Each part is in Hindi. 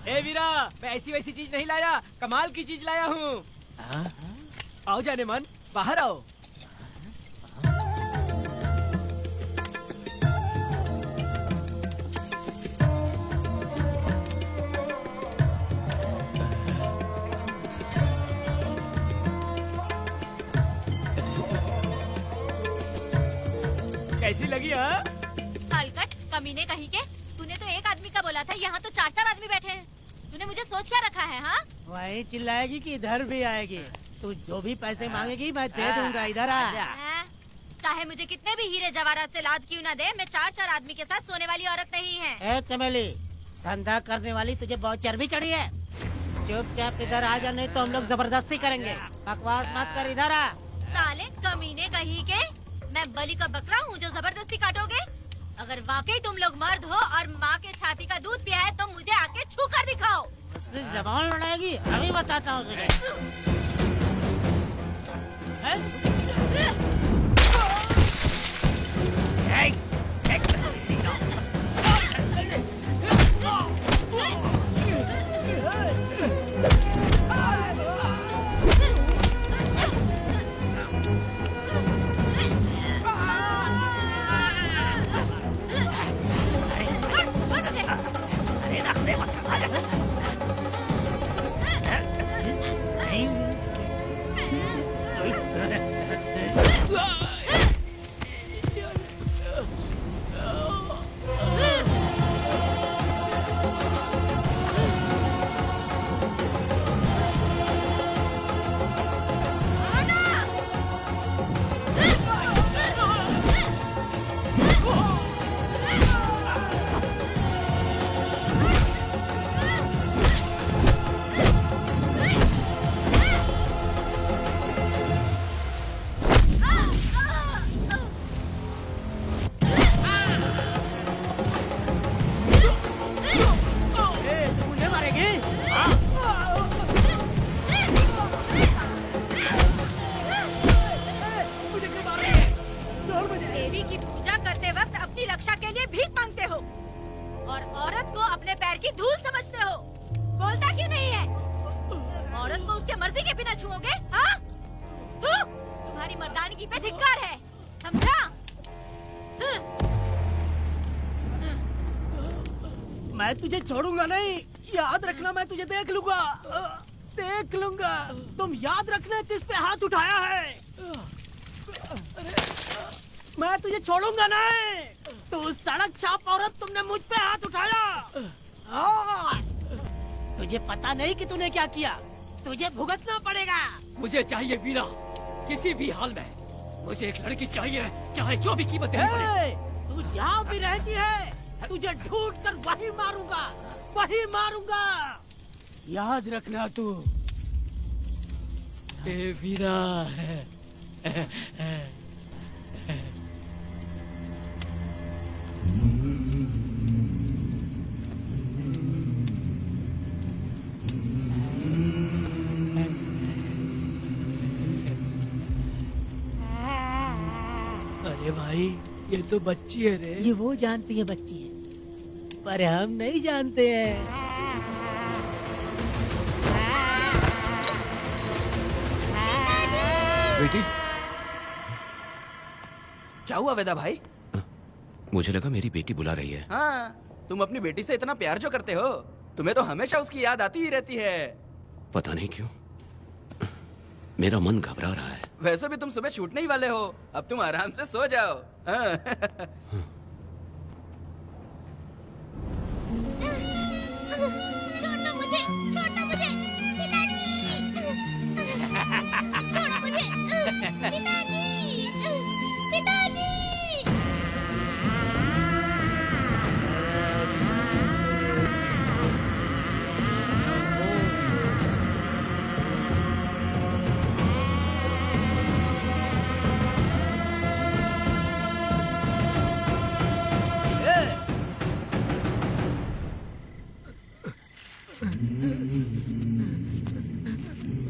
ए वीरा, मैं ऐसी वैसी चीज नहीं लाया, कमाल की चीज लाया हूँ। आओ जाने मन, बाहर आओ। कैसी लगी? हाँ कालकट कमीने कहीं के, तूने तो एक आदमी का बोला था, यहाँ तो 4-4 आदमी बैठे हैं। तूने मुझे सोच क्या रखा है? हाँ, वही चिल्लाएगी कि इधर भी आएगी। तू जो भी पैसे मांगेगी मैं दे दूंगा। इधर आ। चाहे मुझे कितने भी हीरे जवाहरात से लाद क्यों ना दे, मैं 4-4 आदमी के साथ सोने वाली औरत नहीं है। ए चमेली, धंधा करने वाली तुझे बहुत चर्बी चढ़ी है। चुपचाप इधर आ जा, नहीं तो हम लोग जबरदस्ती करेंगे। बकवास मत कर, इधर आ। साले कमीने कहीं के, मैं बलि का बकरा हूँ जो जबरदस्ती काटोगे? अगर वाकई तुम लोग मर्द हो और माँ के छाती का दूध पिया है तो मुझे आके छू कर दिखाओ। उससे जबान लड़ाएगी, अभी बताता हूँ तुझे। मैं तुझे छोड़ूंगा नहीं, याद रखना। मैं तुझे देख लूंगा, देख लूंगा। तुम याद रखना किस पे हाथ उठाया है। मैं तुझे छोड़ूंगा नहीं। तू सड़क छाप औरत, तुमने मुझ पे हाथ उठाया। तुझे पता नहीं कि तूने क्या किया, तुझे भुगतना पड़ेगा। मुझे चाहिए वीरा, किसी भी हाल में मुझे एक लड़की चाहिए, चाहे जो भी कीमत देनी पड़े। तू जहाँ भी रहती है तुझे ढूंढ कर वही मारूंगा, वही मारूंगा। याद रखना तू। वीरा अरे भाई, ये तो बच्ची है रे। ये वो जानती है बच्ची है, पर हम नहीं जानते हैं। बेटी, क्या हुआ वेदा भाई? मुझे लगा मेरी बेटी बुला रही है। हाँ, तुम अपनी बेटी से इतना प्यार जो करते हो, तुम्हें तो हमेशा उसकी याद आती ही रहती है। पता नहीं क्यों मेरा मन घबरा रहा है। वैसे भी तुम सुबह छूटने ही वाले हो, अब तुम आराम से सो जाओ। हाँ। छोड़ो मुझे, छोड़ो मुझे, पिताजी। छोड़ो मुझे, पिताजी, पिताजी।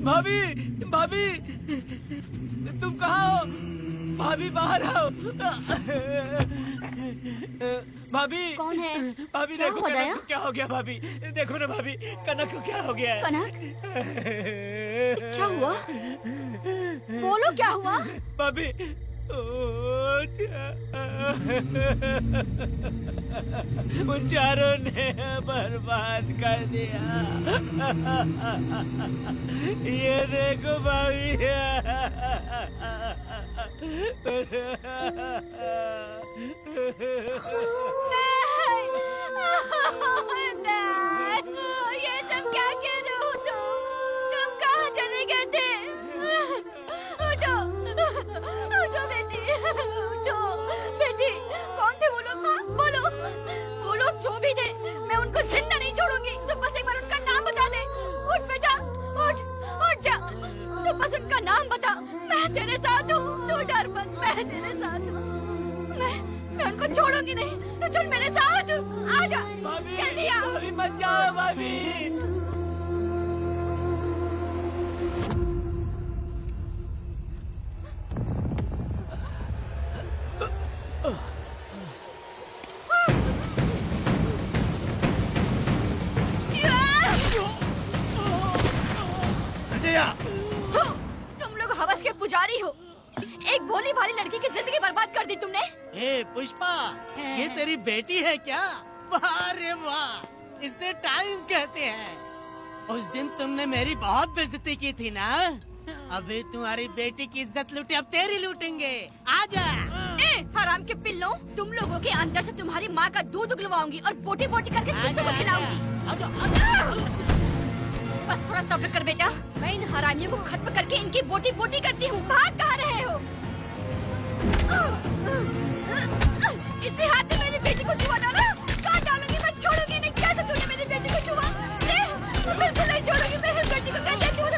भाभी, भाभी, तुम कहाँ हो? भाभी बाहर आओ। भाभी कौन है? भाभी क्या देखो हुआ कनक दया? को क्या हो गया भाभी, देखो ना भाभी कनक को क्या हो गया है। कनक क्या हुआ? बोलो क्या हुआ? भाभी उन चारों ने बर्बाद कर दिया। ये देखो भाभी। ये सब क्या कह रहे हो तुम कहाँ चले गए थे? उठो उठो बेटी, उठो बेटी। कौन थे वो लोग? हाँ बोलो, वो लोग जो भी थे मैं उनको जिंदा नहीं छोड़ूंगी। तुम बस एक बार उनका नाम बता दे। उठ बेटा उठ, उठ जा, तुम बस उनका नाम बता। मैं तेरे साथ हूँ, तू डर मत, मैं तेरे साथ हूँ। मैं उनको छोड़ूंगी नहीं, तू चल मेरे साथ। आजा जल्दी आ। भाभी मत जाओ भाभी। तुम लोग हवस के पुजारी हो। एक भोली भाली लड़की की जिंदगी बर्बाद कर दी तुमने। ए पुष्पा, ये तेरी बेटी है क्या? वाह रे वाह, इसे टाइम कहते हैं। उस दिन तुमने मेरी बहुत बेइज्जती की थी ना, अभी तुम्हारी बेटी की इज्जत लूटे, अब तेरी लूटेंगे। आजा। हराम के पिल्लों, तुम लोगों के अंदर से तुम्हारी माँ का दूध उगलवाऊंगी और बोटी बोटी करके तुमको खिलाऊंगी। बस थोड़ा सब्र कर बेटा, मैं इन हरामियों को खत्म करके इनकी बोटी बोटी करती हूँ। भाग कहाँ रहे हो? इसी हाथ में मेरी बेटी को छुआ डाला, काट डालूंगी, मैं छोड़ूंगी नहीं। कैसे तूने मेरी बेटी को छुआ? बिल्कुल नहीं छोड़ूंगी मेरी बेटी को। कैसे छुआ?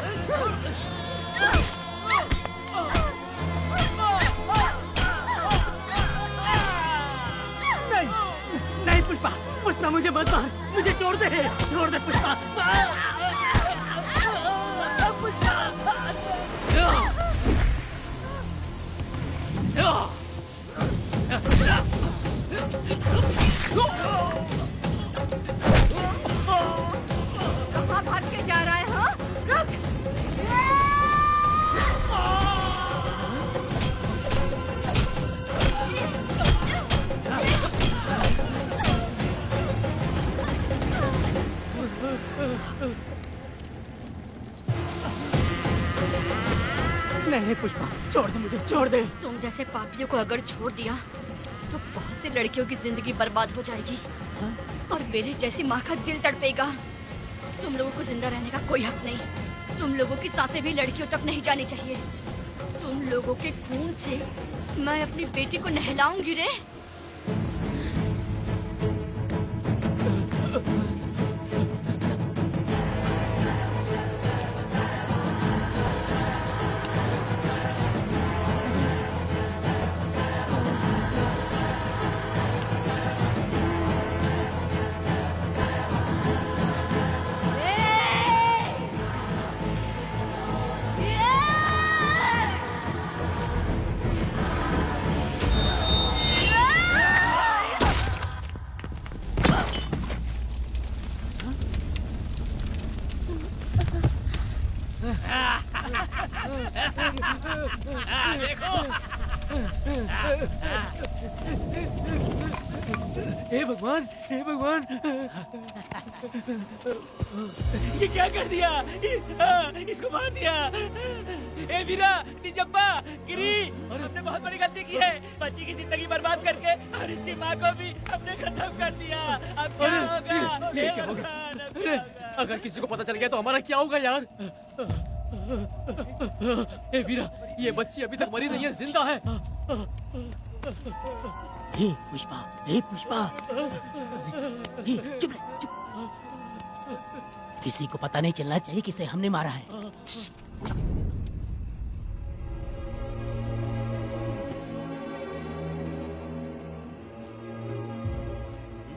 नहीं पुष्पा, पुष्पा मुझे मत मार, मुझे छोड़ दे पुष्पा। कहाँ भाग के जा रहा है? हाँ रुक। नहीं पुष्पा, छोड़ दे मुझे, छोड़ दे। तुम जैसे पापियों को अगर छोड़ दिया तो बहुत सी लड़कियों की जिंदगी बर्बाद हो जाएगी और मेरे जैसी माँ का दिल तड़पेगा। तुम लोगों को जिंदा रहने का कोई हक नहीं। तुम लोगों की सांसें भी लड़कियों तक नहीं जानी चाहिए। तुम लोगों के खून से मैं अपनी बेटी को नहलाऊंगी रे। हे भगवान, हे भगवान, ये क्या कर दिया? इसको मार दिया। ए वीरा, निजप्पा, गिरी, हमने बहुत बड़ी गलती की है। बच्ची की जिंदगी बर्बाद करके और इसकी माँ को भी हमने खत्म कर दिया। अब क्या होगा? ये क्या होगा? अरे, अगर किसी को पता चल गया तो हमारा क्या होगा यार? ए वीरा, ये बच्ची अभी तक मरी नहीं है, जिंदा है। हे पुष्पा, हे पुष्पा, हे चुप रह, चुप। किसी को पता नहीं चलना चाहिए किसे हमने मारा है।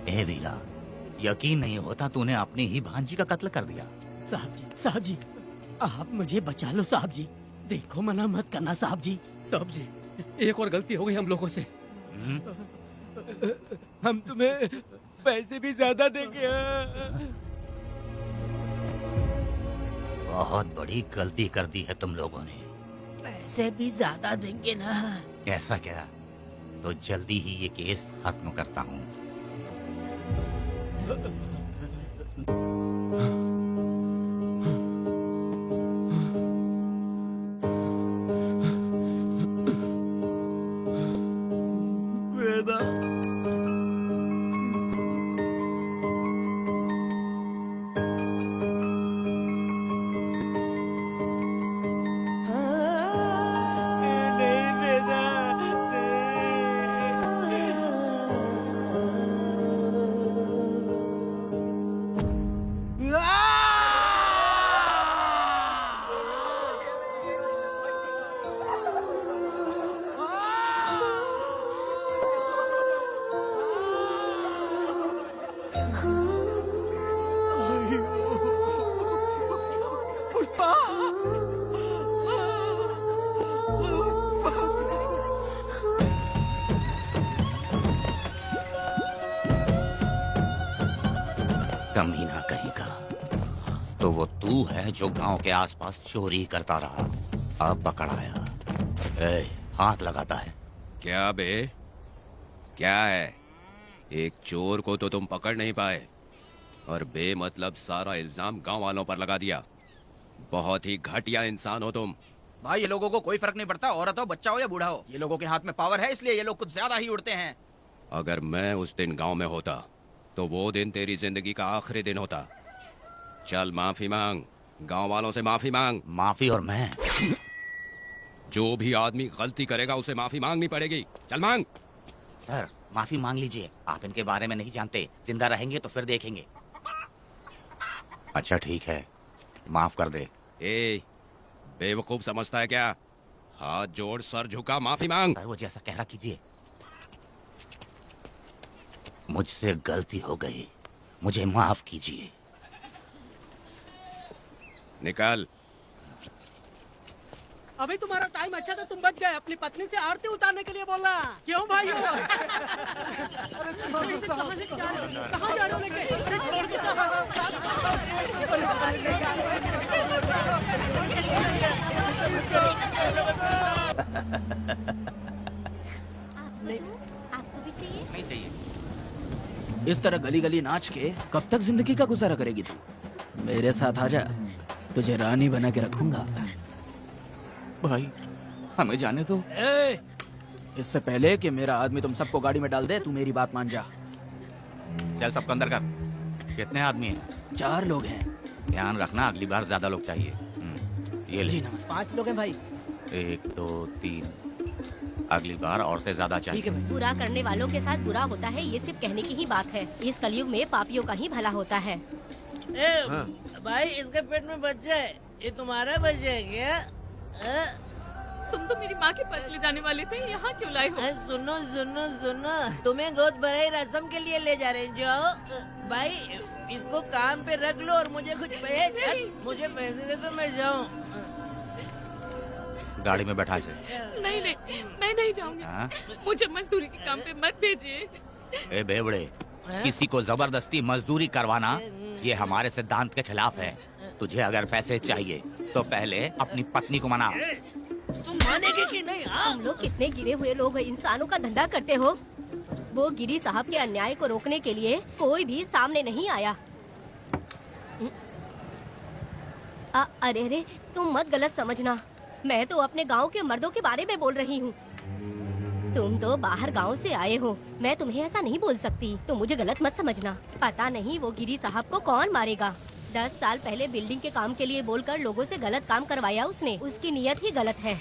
ए वीरा, यकीन नहीं होता तूने अपनी ही भांजी का कत्ल कर दिया। साहब जी, आप मुझे बचा लो साहब जी। देखो मना मत करना साहब जी। साहब जी, एक और गलती हो गई हम लोगों से। हम तुम्हें पैसे भी ज्यादा देंगे। बहुत बड़ी गलती कर दी है तुम लोगों ने। पैसे भी ज्यादा देंगे ना। ऐसा क्या? तो जल्दी ही ये केस खत्म करता हूँ। नहीं वेदा, कमीना कहीं का। तो वो तू है जो गांव के आसपास चोरी करता रहा, अब पकड़ आया। हाथ लगाता है। क्या बे? क्या है? एक चोर को तो तुम पकड़ नहीं पाए और बेमतलब सारा इल्जाम गांव वालों पर लगा दिया। बहुत ही घटिया इंसान हो तुम। भाई ये लोगों को कोई फर्क नहीं पड़ता, औरत हो, बच्चा हो या बूढ़ा हो। ये लोगों के हाथ में पावर है, इसलिए ये लोग कुछ ज्यादा ही उड़ते हैं। अगर मैं उस दिन गांव में होता तो वो दिन तेरी जिंदगी का आखिरी दिन होता। चल माफी मांग, गांव वालों से माफी मांग। माफी? और मैं? जो भी आदमी गलती करेगा उसे माफी मांगनी पड़ेगी। चल मांग। सर माफी मांग लीजिए, आप इनके बारे में नहीं जानते। जिंदा रहेंगे तो फिर देखेंगे। अच्छा ठीक है, माफ कर दे। ए, बेवकूफ समझता है क्या? हाथ जोड़, सर झुका, माफी मांग। सर वो जैसा कह रहा कीजिए। मुझसे गलती हो गई, मुझे माफ कीजिए। निकल। अभी तुम्हारा टाइम अच्छा था, तुम बच गए। अपनी पत्नी से आरती उतारने के लिए बोलना। क्यों भाई? कहाँ जा रहे हो लेके? अरे छोड़ दो। आपको भी चाहिए? नहीं चाहिए। इस तरह गली गली नाच के कब तक जिंदगी का गुजारा करेगी तू? मेरे साथ आजा, तुझे रानी बना के रखूंगा। भाई हमें जाने दो। इससे पहले कि मेरा आदमी तुम सबको गाड़ी में डाल दे, तू मेरी बात मान जा। चल सबको अंदर कर। कितने आदमी हैं? 4 लोग हैं। ध्यान रखना, अगली बार ज्यादा लोग चाहिए। ये ले। जी नमस्ते। 5 लोग हैं भाई। 1 2 3। अगली बार औरतें ज्यादा चाहिए। बुरा करने वालों के साथ बुरा होता है, ये सिर्फ कहने की ही बात है। इस कलयुग में पापियों का ही भला होता है। भाई इसके पेट में बच्चा है, ये तुम्हारा बच्चा है क्या? तुम तो मेरी माँ के पास ले जाने वाले थे, यहाँ क्यों लाए हो? सुनो सुनो सुनो, तुम्हें गोद भराई रस्म के लिए ले जा रहे हैं। जाओ भाई, इसको काम पे रख लो और मुझे कुछ मुझे पैसे दे तो मैं जाऊँ। गाड़ी में बैठा इसे। नहीं नहीं, मैं नहीं जाऊंगी। हाँ? मुझे मजदूरी के काम पे मत भेजिए। ए बेवड़े, किसी को जबरदस्ती मजदूरी करवाना ये हमारे सिद्धांत के खिलाफ है। तुझे अगर पैसे चाहिए तो पहले अपनी पत्नी को मना। तुम मानेगी कि नहीं? तुम लोग कितने गिरे हुए लोग इंसानों का धंधा करते हो। वो गिरी साहब के अन्याय को रोकने के लिए कोई भी सामने नहीं आया। अरे अरे, तुम मत गलत समझना, मैं तो अपने गांव के मर्दों के बारे में बोल रही हूँ। तुम तो बाहर गांव से आए हो, मैं तुम्हें ऐसा नहीं बोल सकती, तो मुझे गलत मत समझना। पता नहीं वो गिरी साहब को कौन मारेगा। 10 साल पहले बिल्डिंग के काम के लिए बोलकर लोगों से गलत काम करवाया उसने। उसकी नीयत ही गलत है।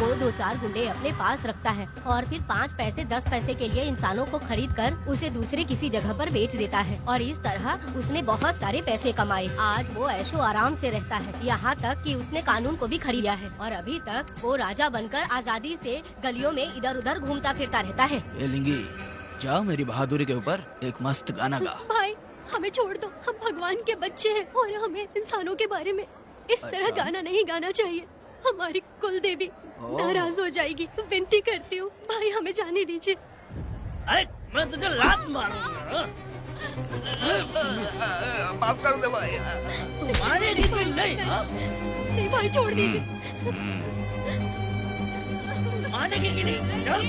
वो 2-4 गुंडे अपने पास रखता है और फिर 5 पैसे 10 पैसे के लिए इंसानों को खरीद कर उसे दूसरे किसी जगह पर बेच देता है और इस तरह उसने बहुत सारे पैसे कमाए। आज वो ऐशो आराम से रहता है, यहाँ तक कि उसने कानून को भी खरीद लिया है और अभी तक वो राजा बनकर आजादी से गलियों में इधर उधर घूमता फिरता रहता है। ए लिंगी, जा मेरी बहादुरी के ऊपर एक मस्त गाना गा। भाई हमें छोड़ दो, हम भगवान के बच्चे हैं और हमें इंसानों के बारे में इस तरह गाना नहीं गाना चाहिए। हमारी कुल देवी नाराज हो जाएगी। विनती करती हूँ भाई, हमें जाने दीजिए। अरे मैं तुझे लात मारूंगा। माफ कर दे भाई। तू मानेगी कि नहीं? हाँ? नहीं भाई, छोड़ दीजिए। मानेगी कि नहीं? चल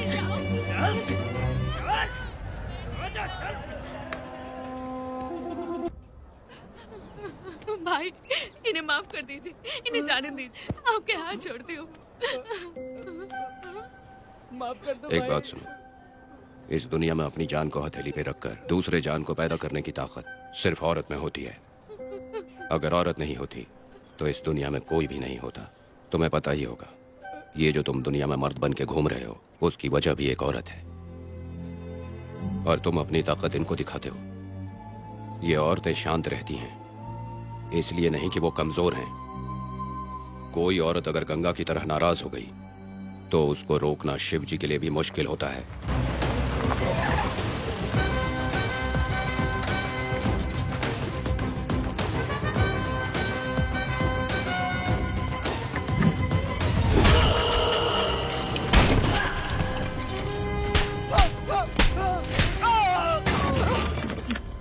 चल चल चल। भाई इन्हें माफ कर दीजिए, इन्हें जाने दीजिए, आपके हाथ छोड़ती हूँ। माफ कर दो एक भाई। बात सुनो, इस दुनिया में अपनी जान को हथेली पे रखकर दूसरे जान को पैदा करने की ताकत सिर्फ औरत में होती है। अगर औरत नहीं होती तो इस दुनिया में कोई भी नहीं होता। तुम्हें पता ही होगा, ये जो तुम दुनिया में मर्द बन के घूम रहे हो उसकी वजह भी एक औरत है, और तुम अपनी ताकत इनको दिखाते हो। ये औरतें शांत रहती हैं इसलिए नहीं कि वो कमजोर हैं। कोई औरत अगर गंगा की तरह नाराज हो गई तो उसको रोकना शिव जी के लिए भी मुश्किल होता है।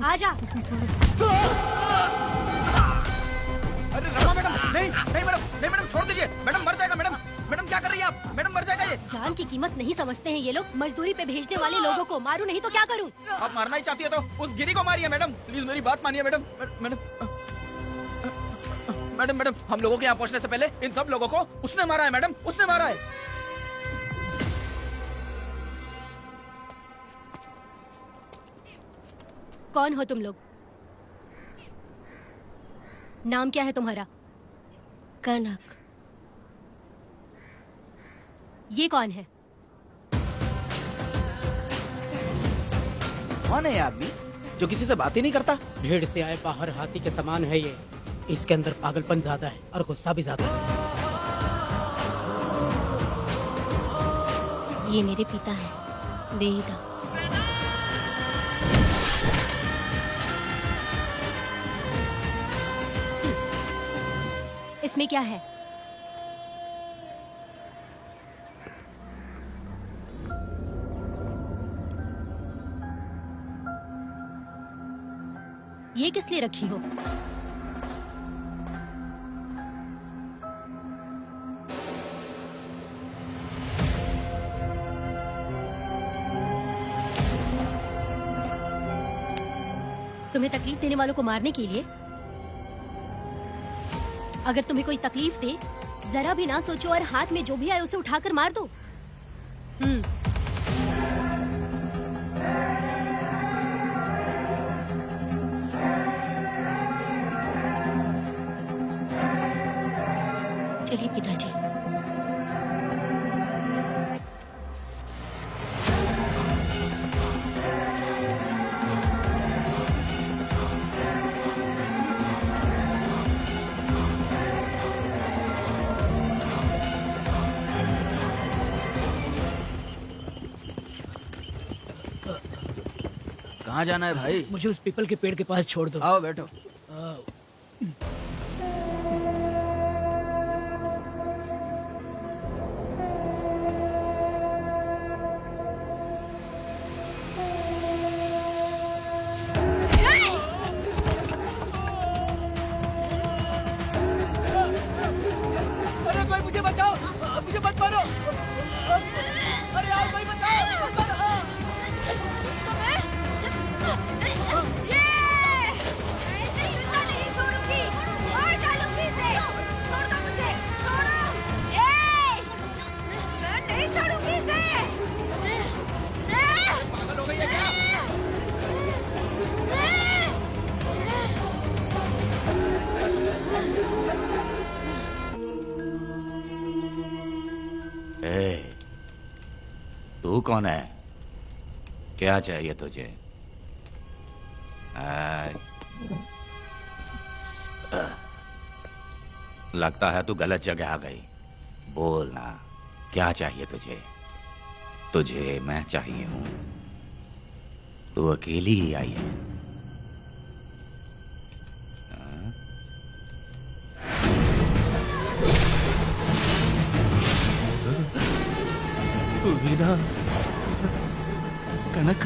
आजा। अरे रमा मैडम, नहीं नहीं मैडम, नहीं मैडम, छोड़ दीजिए मैडम, मर जाएगा मैडम। मैडम क्या कर रही है आप? मैडम मर जाएगा ये। जान की कीमत नहीं समझते हैं ये लोग। मजदूरी पे भेजने वाले लोगों को मारूं नहीं तो क्या करूं? आप मारना ही चाहती है तो उस गिरी को मारिए मैडम, प्लीज मेरी बात मानिए मैडम। मैडम मैडम मैडम, हम लोगों के यहाँ पहुँचने से पहले इन सब लोगों को उसने मारा है मैडम, उसने मारा है। कौन हो तुम लोग? नाम क्या है तुम्हारा? कनक। ये कौन है? कौन है ये आदमी जो किसी से बात ही नहीं करता? भीड़ से आए बाहर हाथी के समान है ये। इसके अंदर पागलपन ज्यादा है और गुस्सा भी ज्यादा है। ये मेरे पिता हैं, वेदा। इसमें क्या है? ये किस लिए रखी हो? तुम्हें तकलीफ देने वालों को मारने के लिए? अगर तुम्हें कोई तकलीफ दे, जरा भी ना सोचो और हाथ में जो भी आए उसे उठाकर मार दो। चलिए पिताजी। कहाँ जाना है भाई? मुझे उस पीपल के पेड़ के पास छोड़ दो। आओ बैठो। अरे कोई मुझे बचाओ, मुझे मत मारो। अरे यार कोई बचाओ, मत मारो। पागल हो गई है क्या? ए, तू कौन है? क्या चाहिए तुझे? लगता है तू गलत जगह आ गई। बोल ना, क्या चाहिए तुझे? तुझे मैं चाहिए हूँ। तू अकेली ही आई है। वेदा, कनक,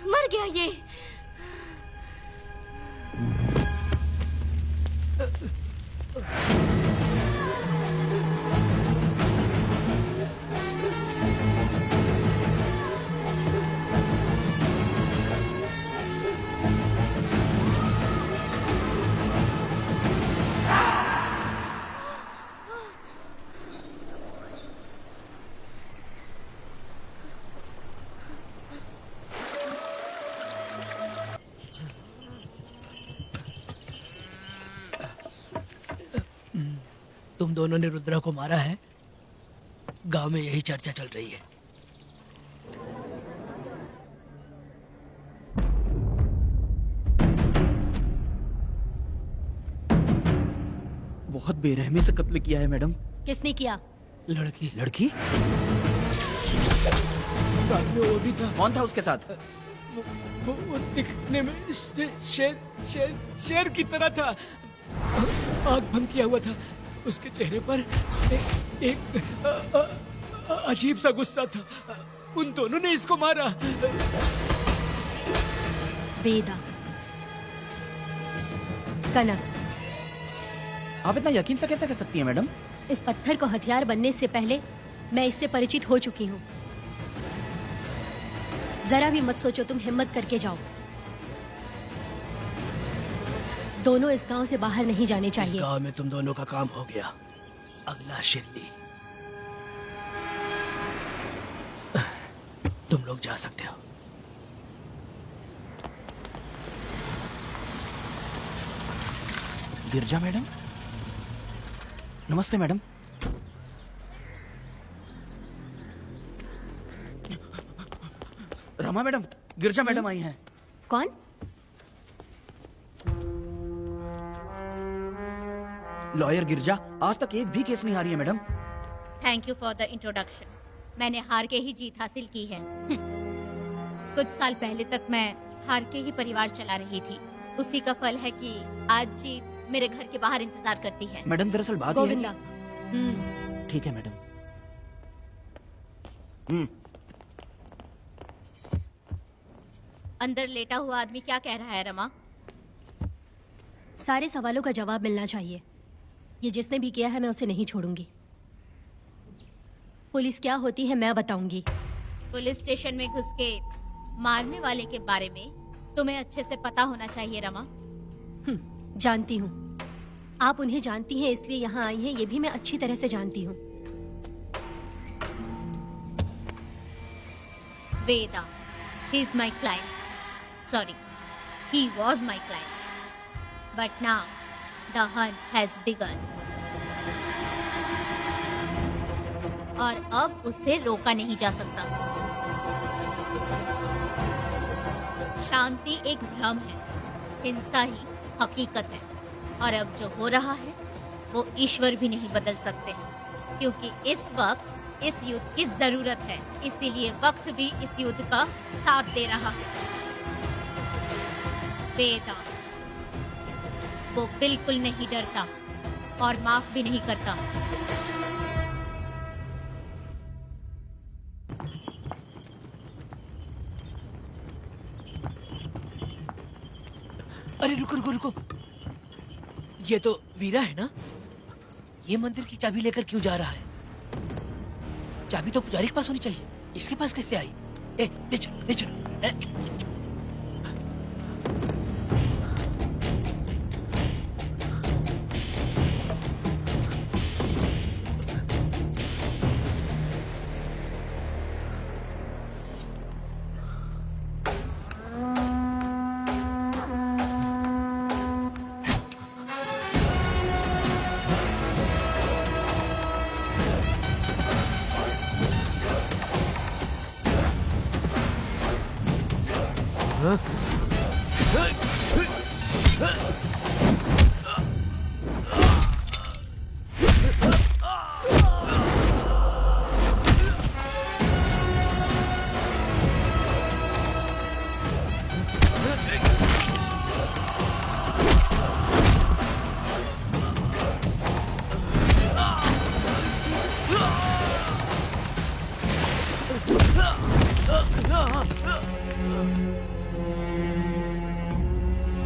मर गया ये। तुम दोनों ने रुद्रा को मारा है? गांव में यही चर्चा चल रही है। बहुत बेरहमी से कत्ल किया है मैडम। किसने किया? लड़की। लड़की? साथ में वो भी था। कौन था उसके साथ? वो दिखने में शेर की तरह था। आग बंद किया हुआ था। उसके चेहरे पर एक अजीब सा गुस्सा था। उन दोनों ने इसको मारा। वेदा, कनक, आप इतना यकीन से कैसे कह सकती हैं मैडम? इस पत्थर को हथियार बनने से पहले मैं इससे परिचित हो चुकी हूँ। जरा भी मत सोचो, तुम हिम्मत करके जाओ। दोनों इस गांव से बाहर नहीं जाने चाहिए। इस गांव में तुम दोनों का काम हो गया। अगला शिरली। तुम लोग जा सकते हो। गिरजा मैडम, नमस्ते मैडम। रमा मैडम, गिरजा मैडम आई हैं। कौन? लॉयर गिरजा आज तक एक भी केस नहीं हारी है madam. Thank you for the introduction. मैंने हार के ही जीत हासिल की है। कुछ साल पहले तक मैं हार के ही परिवार चला रही थी। उसी का फल है कि आज जीत मेरे घर के बाहर इंतजार करती है। मैडम दरअसल बात ये है गोविंदा। ठीक है मैडम। अंदर लेटा हुआ आदमी क्या कह रहा है रमा? सारे सवालों का जवाब मिलना चाहिए। ये जिसने भी किया है मैं उसे नहीं छोड़ूंगी। पुलिस क्या होती है मैं बताऊंगी। पुलिस स्टेशन में घुस के मारने वाले के बारे में तुम्हें अच्छे से पता होना चाहिए रमा। जानती हूँ। आप उन्हें जानती हैं इसलिए यहाँ आई हैं, ये भी मैं अच्छी तरह से जानती हूँ। वेदा, he is my client. Sorry, he was my client. But now the hunt has begun. और अब उसे रोका नहीं जा सकता। शांति एक भ्रम है, हिंसा ही हकीकत है। और अब जो हो रहा है वो ईश्वर भी नहीं बदल सकते, क्योंकि इस वक्त इस युद्ध की जरूरत है। इसीलिए वक्त भी इस युद्ध का साथ दे रहा है। वेदा, वो बिल्कुल नहीं डरता और माफ भी नहीं करता। अरे रुको रुको रुको, ये तो वीरा है ना? ये मंदिर की चाबी लेकर क्यों जा रहा है? चाबी तो पुजारी के पास होनी चाहिए, इसके पास कैसे आई? ले चलो ले चलो।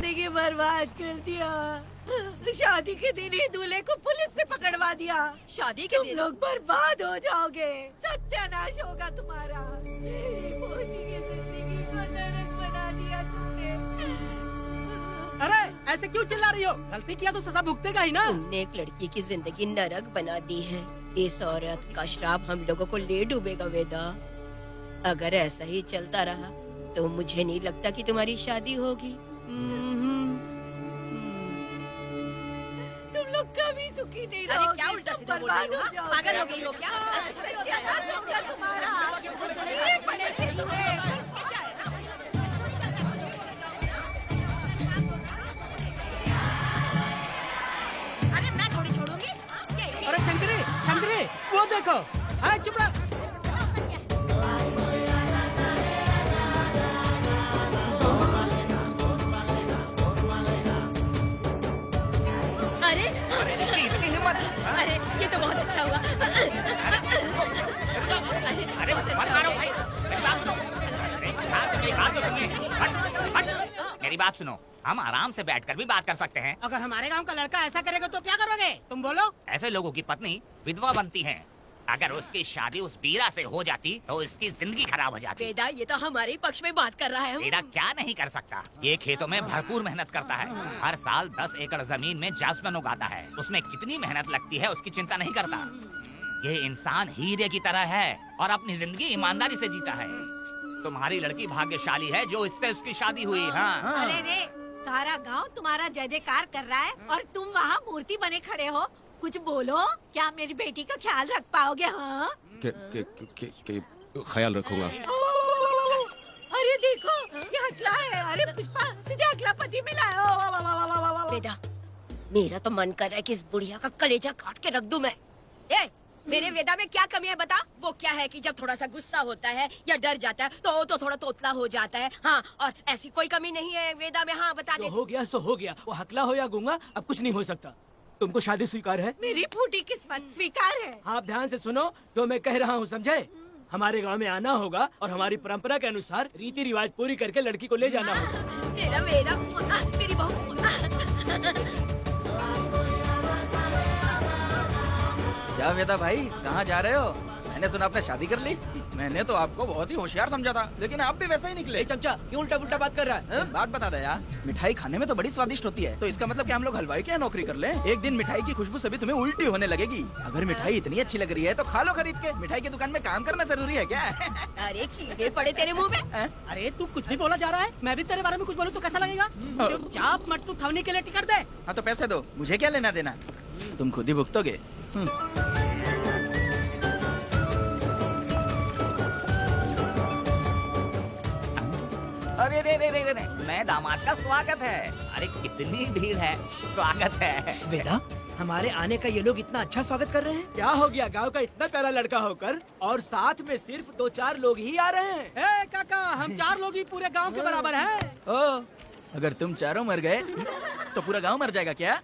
जिंदगी बर्बाद कर दिया। शादी के दिन ही दूल्हे को पुलिस से पकड़वा दिया। शादी के दिन लोग बर्बाद हो जाओगे, सत्यानाश होगा तुम्हारा। मेरी पोती की जिंदगी को नरक बना दिया तुमने। अरे ऐसे क्यों चिल्ला रही हो? गलती किया तो सजा भुगतेगा ही ना। तुमने एक लड़की की जिंदगी नरक बना दी है। इस औरत का श्राप हम लोगों को ले डूबेगा वेदा। अगर ऐसा ही चलता रहा तो मुझे नहीं लगता कि तुम्हारी शादी होगी। तुम लोग कभी सुखी नहीं अरे रहोगे। क्या उल्टा सीधा बोल बर्बाद रही हो? हो जाओगे। पागल हो गई हो क्या? तुम्हारा ये पड़ेगी तुम्हें। अरे मैं थोड़ी छोड़ूंगी। अरे शंकरी, शंकरी, वो देखो। हाँ, चुप रहो। अरे इसकी इतनी हिम्मत। अरे ये तो बहुत अच्छा हुआ। अरे मत मारो भाई, मेरी बात सुनो। मेरी बात तो सुनिए। हट, हट। मेरी बात सुनो, हम आराम से बैठकर भी बात कर सकते हैं। अगर हमारे गांव का लड़का ऐसा करेगा तो क्या करोगे? तुम बोलो। ऐसे लोगों की पत्नी विधवा बनती है। अगर उसकी शादी उस बीरा से हो जाती तो इसकी जिंदगी खराब हो जाती। वेदा ये तो हमारे पक्ष में बात कर रहा है। बीरा क्या नहीं कर सकता? ये खेतों में भरपूर मेहनत करता है। हर साल 10 एकड़ जमीन में जासमन उगाता है। उसमें कितनी मेहनत लगती है उसकी चिंता नहीं करता। ये इंसान हीरे की तरह है और अपनी जिंदगी ईमानदारी से जीता है। तुम्हारी लड़की भाग्यशाली है जो इससे उसकी शादी हुई। हाँ, अरे रे, सारा गांव तुम्हारा जय जयकार कर रहा है और तुम वहाँ मूर्ति बने खड़े हो। कुछ बोलो, क्या मेरी बेटी का ख्याल रख पाओगे? हाँ, ख्याल रखूंगा। अरे देखो ये हकला है। अरे पुष्पा, तुझे हकला पति मिला है। वेदा मेरा तो मन कर रहा है कि इस बुढ़िया का कलेजा काट के रख दूं मैं। ए, मेरे वेदा में क्या कमी है बता? वो क्या है कि जब थोड़ा सा गुस्सा होता है या डर जाता है तो थोड़ा तोतला हो जाता है। हाँ, और ऐसी कोई कमी नहीं है वेदा में। हाँ बता दे। हो गया सो हो गया। वो हकला हो या गूंगा, अब कुछ नहीं हो सकता। तुमको शादी स्वीकार है? मेरी फूटी किस्मत स्वीकार है। आप ध्यान से सुनो जो मैं कह रहा हूँ, समझे? हमारे गांव में आना होगा और हमारी परंपरा के अनुसार रीति रिवाज पूरी करके लड़की को ले जाना होगा। मेरा मेरी बहू। क्या वेदा भाई, कहाँ जा रहे हो? मैंने सुना आपने शादी कर ली। मैंने तो आपको बहुत ही होशियार समझा था, लेकिन आप भी वैसा ही निकले। चमचा, क्यों उल्टा पुल्टा बात कर रहा है? बात बता दे यार, मिठाई खाने में तो बड़ी स्वादिष्ट होती है, तो इसका मतलब कि हम लोग हलवाई क्या नौकरी कर लें? एक दिन मिठाई की खुशबू सभी तुम्हें उल्टी होने लगेगी। अगर मिठाई इतनी अच्छी लग रही है तो खा लो खरीद के। मिठाई की दुकान में काम करना जरूरी है क्या? अरे कीड़े पड़े तेरे मुँह में। अरे तू कुछ भी बोला जा रहा है। मैं भी तेरे बारे में कुछ बोलूं तो कैसा लगेगा? चुपचाप मट्टू थवने के लिए टिकट दे। हाँ तो पैसे दो, मुझे क्या लेना देना, तुम खुद ही भुगतोगे। अरे रे रे रे रे, नए दामाद का स्वागत है। अरे कितनी भीड़ है, स्वागत है। वेदा, हमारे आने का ये लोग इतना अच्छा स्वागत कर रहे हैं। क्या हो गया गांव का इतना प्यारा लड़का होकर और साथ में सिर्फ 2-4 लोग ही आ रहे हैं। ए काका, हम 4 लोग ही पूरे गांव के बराबर हैं। ओ, अगर तुम चारों मर गए तो पूरा गांव मर जाएगा क्या?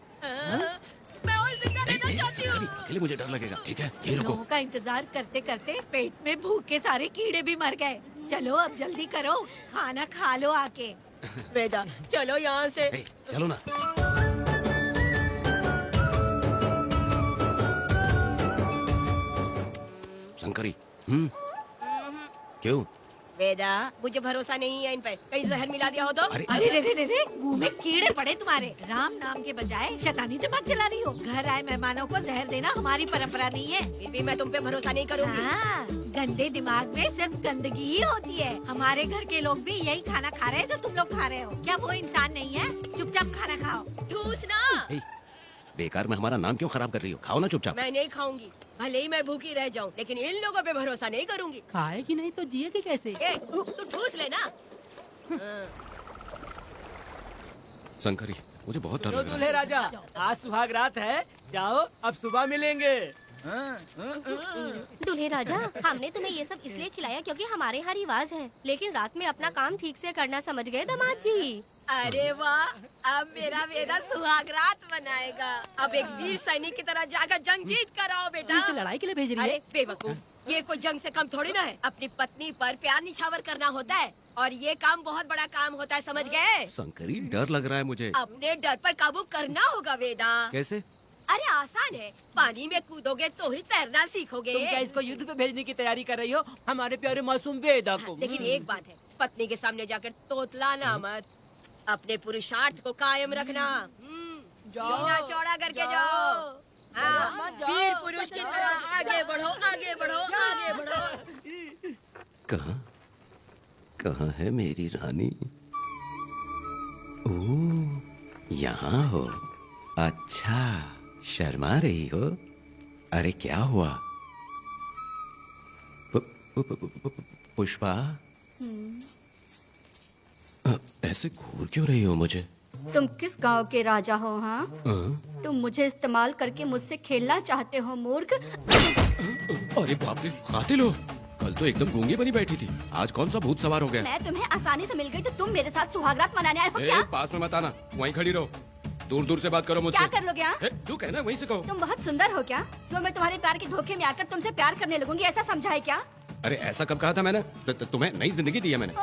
मैं और जिंदा रहना चाहती हूँ। अकेले मुझे डर लगेगा। ठीक है, ये रुको। लोगों का इंतजार करते करते पेट में भूखे सारे कीड़े भी मर गए। चलो अब जल्दी करो, खाना खा लो आके। वेदा चलो यहाँ से। ए, चलो ना। शंकरी, क्यों? वेदा मुझे भरोसा नहीं है इन पर, कहीं जहर मिला दिया हो तो? अरे रे रे रे, मुंह में कीड़े पड़े तुम्हारे। राम नाम के बजाय शैतानी दिमाग चला रही हो। घर आए मेहमानों को जहर देना हमारी परंपरा नहीं है। फिर भी मैं तुम पे भरोसा नहीं करूँगी। हाँ, गंदे दिमाग में सिर्फ गंदगी ही होती है। हमारे घर के लोग भी यही खाना खा रहे हैं जो तुम लोग खा रहे हो। क्या वो इंसान नहीं है? चुपचाप खाना खाओ। ठूस ना। ए, बेकार में हमारा नाम क्यों खराब कर रही हो? खाओ ना चुपचाप। मैं नहीं खाऊंगी, भले ही मैं भूखी रह जाऊं, लेकिन इन लोगों पे भरोसा नहीं करूंगी। खाएगी नहीं तो जिएगी कैसे? ए, तू ठूस लेना। शंकरी, मुझे बहुत डर लग रहा दूल्हे है। राजा, आज सुहाग रात है, जाओ अब सुबह मिलेंगे। दूल्हे राजा, हमने तुम्हें ये सब इसलिए खिलाया क्योंकि हमारे यहाँ रिवाज है, लेकिन रात में अपना काम ठीक से करना समझ गए दामाद जी। अरे वाह, अब मेरा वेदा सुहाग रात मनाएगा। अब एक वीर सैनिक की तरह जाकर जंग जीत कर आओ बेटा। इसे लड़ाई के लिए भेज रही है? अरे बेवकूफ, ये कोई जंग से कम थोड़ी ना है। अपनी पत्नी पर प्यार निछावर करना होता है और ये काम बहुत बड़ा काम होता है, समझ गए? शंकरी, डर लग रहा है मुझे। अपने डर पर काबू करना होगा वेदा। कैसे? अरे आसान है, पानी में कूदोगे तो ही तैरना सीखोगे। तुम क्या इसको युद्ध पे भेजने की तैयारी कर रही हो, हमारे प्यारे मासूम वेदा को? लेकिन एक बात है, पत्नी के सामने जाकर तोतलाना मत। अपने पुरुषार्थ को कायम रखना। सीना चौड़ा करके जाओ। हाँ, वीर पुरुष की तरह आगे बढ़ो, आगे बढ़ो, आगे बढ़ो। कहाँ है मेरी रानी? ओह, यहाँ हो। अच्छा, शर्मा रही हो? अरे क्या हुआ? पुष्पा, ऐसे घूर क्यों रही हो मुझे? तुम किस गांव के राजा हो? हाँ, तुम मुझे इस्तेमाल करके मुझसे खेलना चाहते हो मूर्ख। अरे बाप रे, कातिल हो। कल तो एकदम गूंगी बनी बैठी थी, आज कौन सा भूत सवार हो गया? मैं तुम्हें आसानी से मिल गई तो तुम मेरे साथ सुहागरात मनाने आए हो क्या? पास में मत आना, वहीं खड़ी रहो। दूर दूर से बात करो मुझसे। क्या कर लोगे? तू कहना वहीं से कहो। तुम बहुत सुंदर हो क्या, जो मैं तुम्हारे प्यार के धोखे में आकर तुमसे प्यार करने लगूंगी, ऐसा समझा है क्या? अरे ऐसा कब कहा था मैंने? तुम्हें नई जिंदगी दी है मैंने।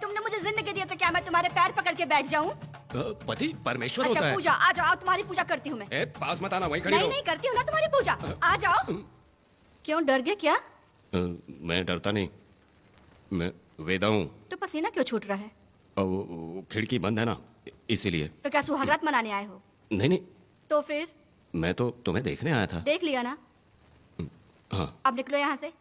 तुमने मुझे जिंदगी दी है तो क्या मैं तुम्हारे पैर पकड़ के बैठ जाऊँ? पति परमेश्वर अच्छा होता है। पूजा, आ जाओ, तुम्हारी पूजा करती हूँ मैं। पास मत आना, वहीं खड़ी रहो। नहीं करती हूँ ना तुम्हारी पूजा, आ जाओ। क्यों डर गए क्या? मैं डरता नहीं, मैं वेदा हूँ। तो पसीना क्यों छूट रहा है? खिड़की बंद है ना, इसीलिए। तो क्या सुहागरात मनाने आए हो? नहीं, तो फिर? मैं तो तुम्हें देखने आया था। देख लिया ना? हाँ। अब निकलो यहाँ से।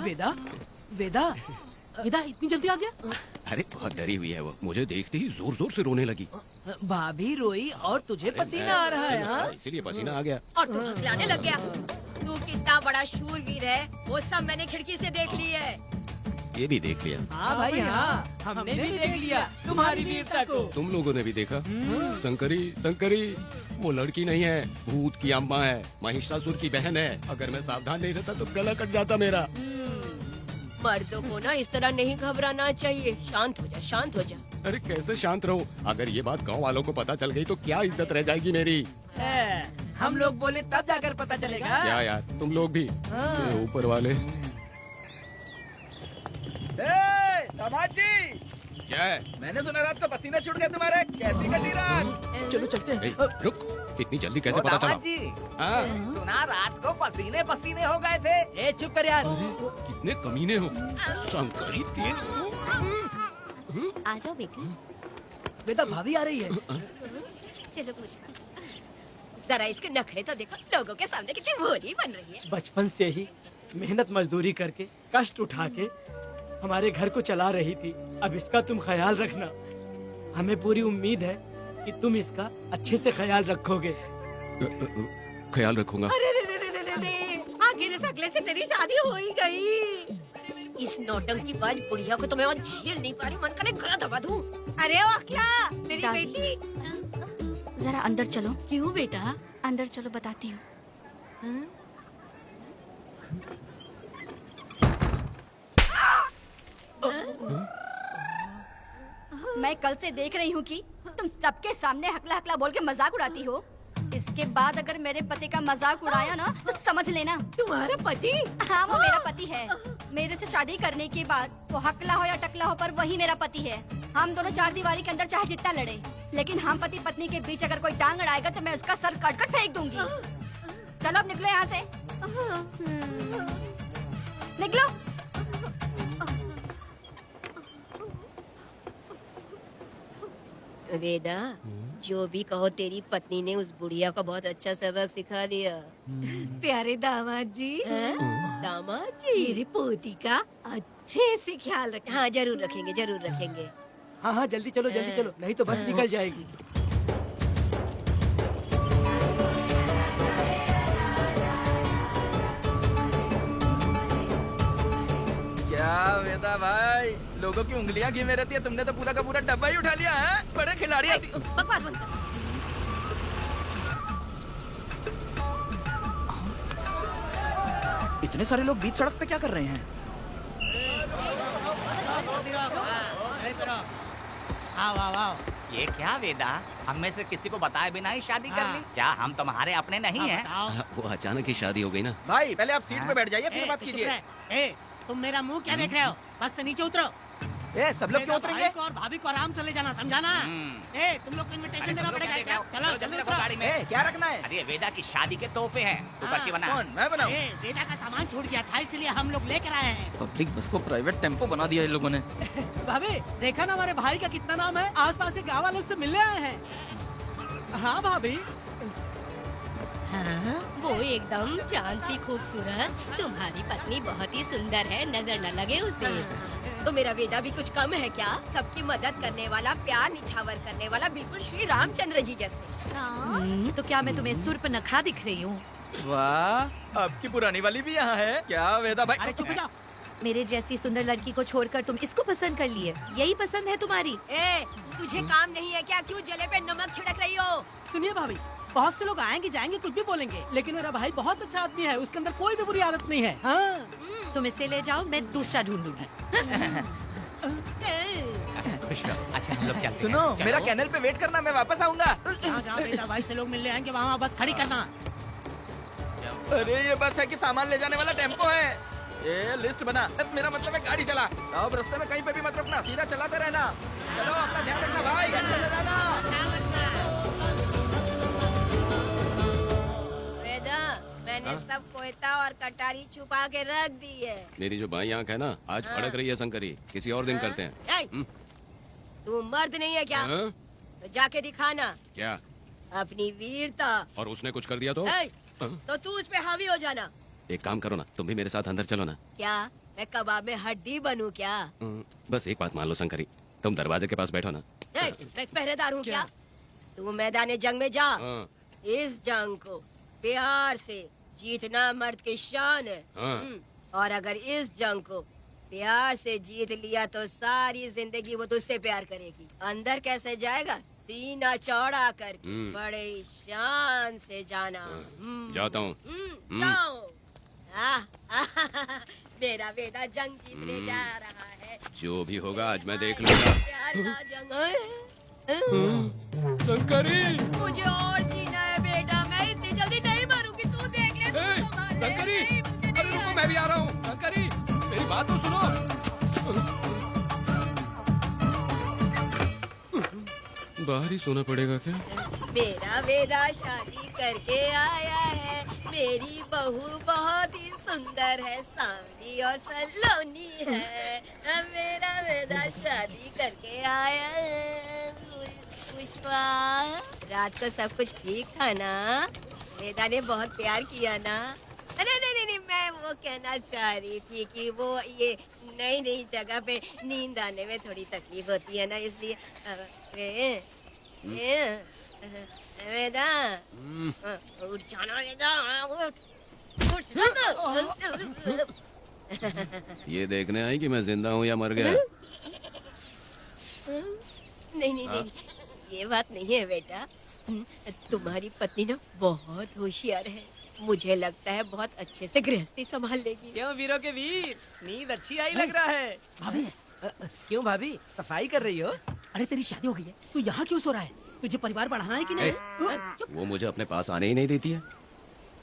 वेदा, वेदा, वेदा इतनी जल्दी आ गया? अरे बहुत डरी हुई है वो, मुझे देखते ही जोर जोर से रोने लगी। भाभी रोई और तुझे पसीना आ रहा है? हाँ? इसीलिए पसीना आ गया। और तू हकलाने लग गया। तू कितना बड़ा शूरवीर है, वो सब मैंने खिड़की से देख ली है। ये भी देख लिया। हाँ भाई हाँ, हमने भी देख लिया तुम्हारी वीरता को। तुम लोगों ने भी देखा? शंकरी, शंकरी, वो लड़की नहीं है, भूत की अम्मा है, महिषासुर की बहन है। अगर मैं सावधान नहीं रहता तो गला कट जाता मेरा। मर्दों को ना इस तरह नहीं घबराना चाहिए। शांत हो जा, शांत हो जा। अरे कैसे शांत रहूं? अगर ये बात गांव वालों को पता चल गई तो क्या इज्जत रह जाएगी मेरी? हम लोग बोले तब जाकर पता चलेगा। क्या यार, तुम लोग भी? ऊपर वाले। दामाद जी, क्या है? मैंने सुना रात को पसीना छूट गया तुम्हारे, कैसी कटी रात? चलो चलते हैं। रुक, इतनी जल्दी कैसे पता चला? हाँ? सुना रात को पसीने पसीने हो गए थे। ए चुप कर यार। कितने कमीने हो शंकरी, तेल। आ जाओ बेटी। वेदा भाभी आ रही है। चलो जरा इसके नखरे तो देखो, लोगों के सामने कितनी भोली बन रही है। बचपन से ही मेहनत मजदूरी करके, कष्ट उठा के हमारे घर को चला रही थी। अब इसका तुम ख्याल रखना। हमें पूरी उम्मीद है कि तुम इसका अच्छे से ख्याल रखोगे। ख्याल रखूंगा। आखिर इस अगले से तेरी शादी हो ही गई। इस नौटंकीबाज बुढ़िया को तो मैं झेल नहीं पा रही, मन करे गला दबा दूं। अरे वाह, क्या मेरी बेटी? जरा अंदर चलो। क्यों बेटा? अंदर चलो, बताती हूँ। मैं कल से देख रही हूँ कि तुम सबके सामने हकला हकला बोल के मजाक उड़ाती हो। इसके बाद अगर मेरे पति का मजाक उड़ाया ना तो समझ लेना। तुम्हारा पति? हाँ, वो मेरा पति है। मेरे से शादी करने के बाद वो हकला हो या टकला हो, पर वही मेरा पति है। हम दोनों चार दीवारी के अंदर चाहे जितना लड़े, लेकिन हम पति पत्नी के बीच अगर कोई टांग अड़ाएगा तो मैं उसका सर काट कर फेंक दूंगी। चलो अब निकलो यहाँ से। निकलो। वेदा, जो भी कहो, तेरी पत्नी ने उस बुढ़िया को बहुत अच्छा सबक सिखा दिया। प्यारे दामाद जी। दामाद जी, मेरी पोती का अच्छे से ख्याल रखें। हाँ जरूर रखेंगे, जरूर रखेंगे। हाँ जल्दी चलो, जल्दी चलो, नहीं तो बस निकल जाएगी। वेदा भाई, लोगों की उंगलियां घी में रहती है, तुमने तो पूरा का पूरा डब्बा ही उठा लिया है। बड़े खिलाड़ी अभी। बकवास बंद कर। इतने सारे लोग बीच सड़क पे क्या कर रहे हैं? आओ आओ आओ। ये क्या वेदा, हम में से किसी को बताए बिना ही शादी कर ली? क्या हम तुम्हारे अपने नहीं हैं? वो अचानक ही शादी हो गई ना। भाई पहले आप सीट पे बैठ जाइए, फिर बात चुप कीजिए। रहे। ए, तुम मेरा मुंह क्या देख रहे हो? बस से नीचे उतरो। ए, सब लोग क्यों उतरेंगे? भाई को और भाभी को आराम से ले जाना, समझाना? ए, तुम लोग को इनविटेशन देना पड़ेगा क्या? चलो जल्दी उतरो। गाड़ी में। ए, क्या रखना है? अरे वेदा की शादी के तोहफे हैं, तू पर्ची बना। कौन? मैं बनाऊं? ए, बेटा का सामान छूट गया था, इसलिए हम लोग लेकर आए हैं। पब्लिक बस को प्राइवेट टेम्पो बना दिया इन लोगों ने। भाभी, देखा ना हमारे भाई का कितना नाम है? आसपास के गाँव वालों से मिलने आए हैं। हाँ भाभी। हाँ, वो एकदम चांद सी खूबसूरत। तुम्हारी पत्नी बहुत ही सुंदर है, नजर न लगे उसे। तो मेरा वेदा भी कुछ कम है क्या? सबकी मदद करने वाला, प्यार निछावर करने वाला, बिल्कुल श्री रामचंद्र जी जैसे। तो क्या मैं तुम्हें सुर्पनखा दिख रही हूँ? वाह, आपकी पुरानी वाली भी यहाँ है क्या वेदा भाई? अरे चुप हो जाओ। मेरे जैसी सुंदर लड़की को छोड़कर तुम इसको पसंद कर लिए, यही पसंद है तुम्हारी? ए, तुझे काम नहीं है क्या? क्यों जले पे नमक छिड़क रही हो? सुनिए भाभी, बहुत से लोग आएंगे जाएंगे कुछ भी बोलेंगे, लेकिन मेरा भाई बहुत अच्छा आदमी है, उसके अंदर कोई भी बुरी आदत नहीं है। हाँ। तुम इसे ले जाओ, मैं दूसरा ढूंढ लूंगी। खुश रहो। अच्छा हम लोग चलते हैं। सुनो, चलो। मेरा कैनल पे वेट करना, मैं वापस आऊंगा। जहाँ जहाँ बेटा भाई से लोग मिलने आएंगे वहाँ बस खड़ी करना। अरे ये बस है कि सामान ले जाने वाला टेम्पो है। ये लिस्ट बना, मेरा मतलब है गाड़ी चला। अब रास्ते में कहीं पे भी मत रुकना, सीधा चलाते रहना। चलो अपना ध्यान रखना भाई, गाड़ी चला जाना। वेदा, मैंने सब कोयता और कटारी छुपा के रख दी है। मेरी जो बाई आंख है ना, आज फड़क रही है शंकरी। किसी और दिन करते हैं। ए, तू मर्द नहीं है क्या? हाँ? तो जाके दिखाना क्या? अपनी वीरता। और उसने कुछ कर दिया तो? ए, तो तू उस पे हावी हो जाना। एक काम करो ना, तुम भी मेरे साथ अंदर चलो ना। क्या मैं कबाब में हड्डी बनूं क्या? बस एक बात मान लो शंकरी, तुम दरवाजे के पास बैठो ना। ए, मैं पहरेदार हूँ क्या? तू मैदान जंग में जा। हाँ। इस जंग को प्यार से जीतना मर्द की शान है। हाँ। और अगर इस जंग को प्यार से जीत लिया तो सारी जिंदगी वो तुझसे प्यार करेगी। अंदर कैसे जाएगा? सीना चौड़ा करके बड़े शान से जाना। जाता हूँ। जाओ। मेरा बेटा जंग जीतने जा रहा है। जो भी होगा आज मैं देख लूंगा। प्यार का जंग। शंकरी, मुझे और जीना है बेटा, मैं इतनी जल्दी नहीं मरूंगी। तू देख ले, तू संभाल ले। शंकरी, नहीं, मुझे अरे नहीं रुको, मैं भी आ रहा हूँ। शंकरी, मेरी बात तो सुनो। बाहर ही सोना पड़ेगा क्या? मेरा वेदा शादी करके आया है। मेरी बहू बहुत ही सुंदर है, सांवली और सलोनी है। मेरा वेदा शादी करके आया है। पुष्पा, रात को सब कुछ ठीक था ना? वेदा ने बहुत प्यार किया ना? नहीं नहीं नहीं, मैं वो कहना चाह रही थी कि वो ये नई नई जगह पे नींद आने में थोड़ी तकलीफ होती है ना, इसलिए वेदा उठ जाना, वेदा उठ। ये देखने आई कि मैं जिंदा हूँ या मर गया? नहीं नहीं नहीं, ये बात नहीं है बेटा। तुम्हारी पत्नी ना बहुत होशियार है, मुझे लगता है बहुत अच्छे से गृहस्थी संभाल लेगी। क्यों वीरों के वीर, नींद अच्छी आई लग रहा है। भाभी, क्यों भाभी, सफाई कर रही हो? अरे तेरी शादी हो गई है, तू यहाँ क्यों सो रहा है? तुझे परिवार बढ़ाना है कि नहीं? वो मुझे अपने पास आने ही नहीं देती है।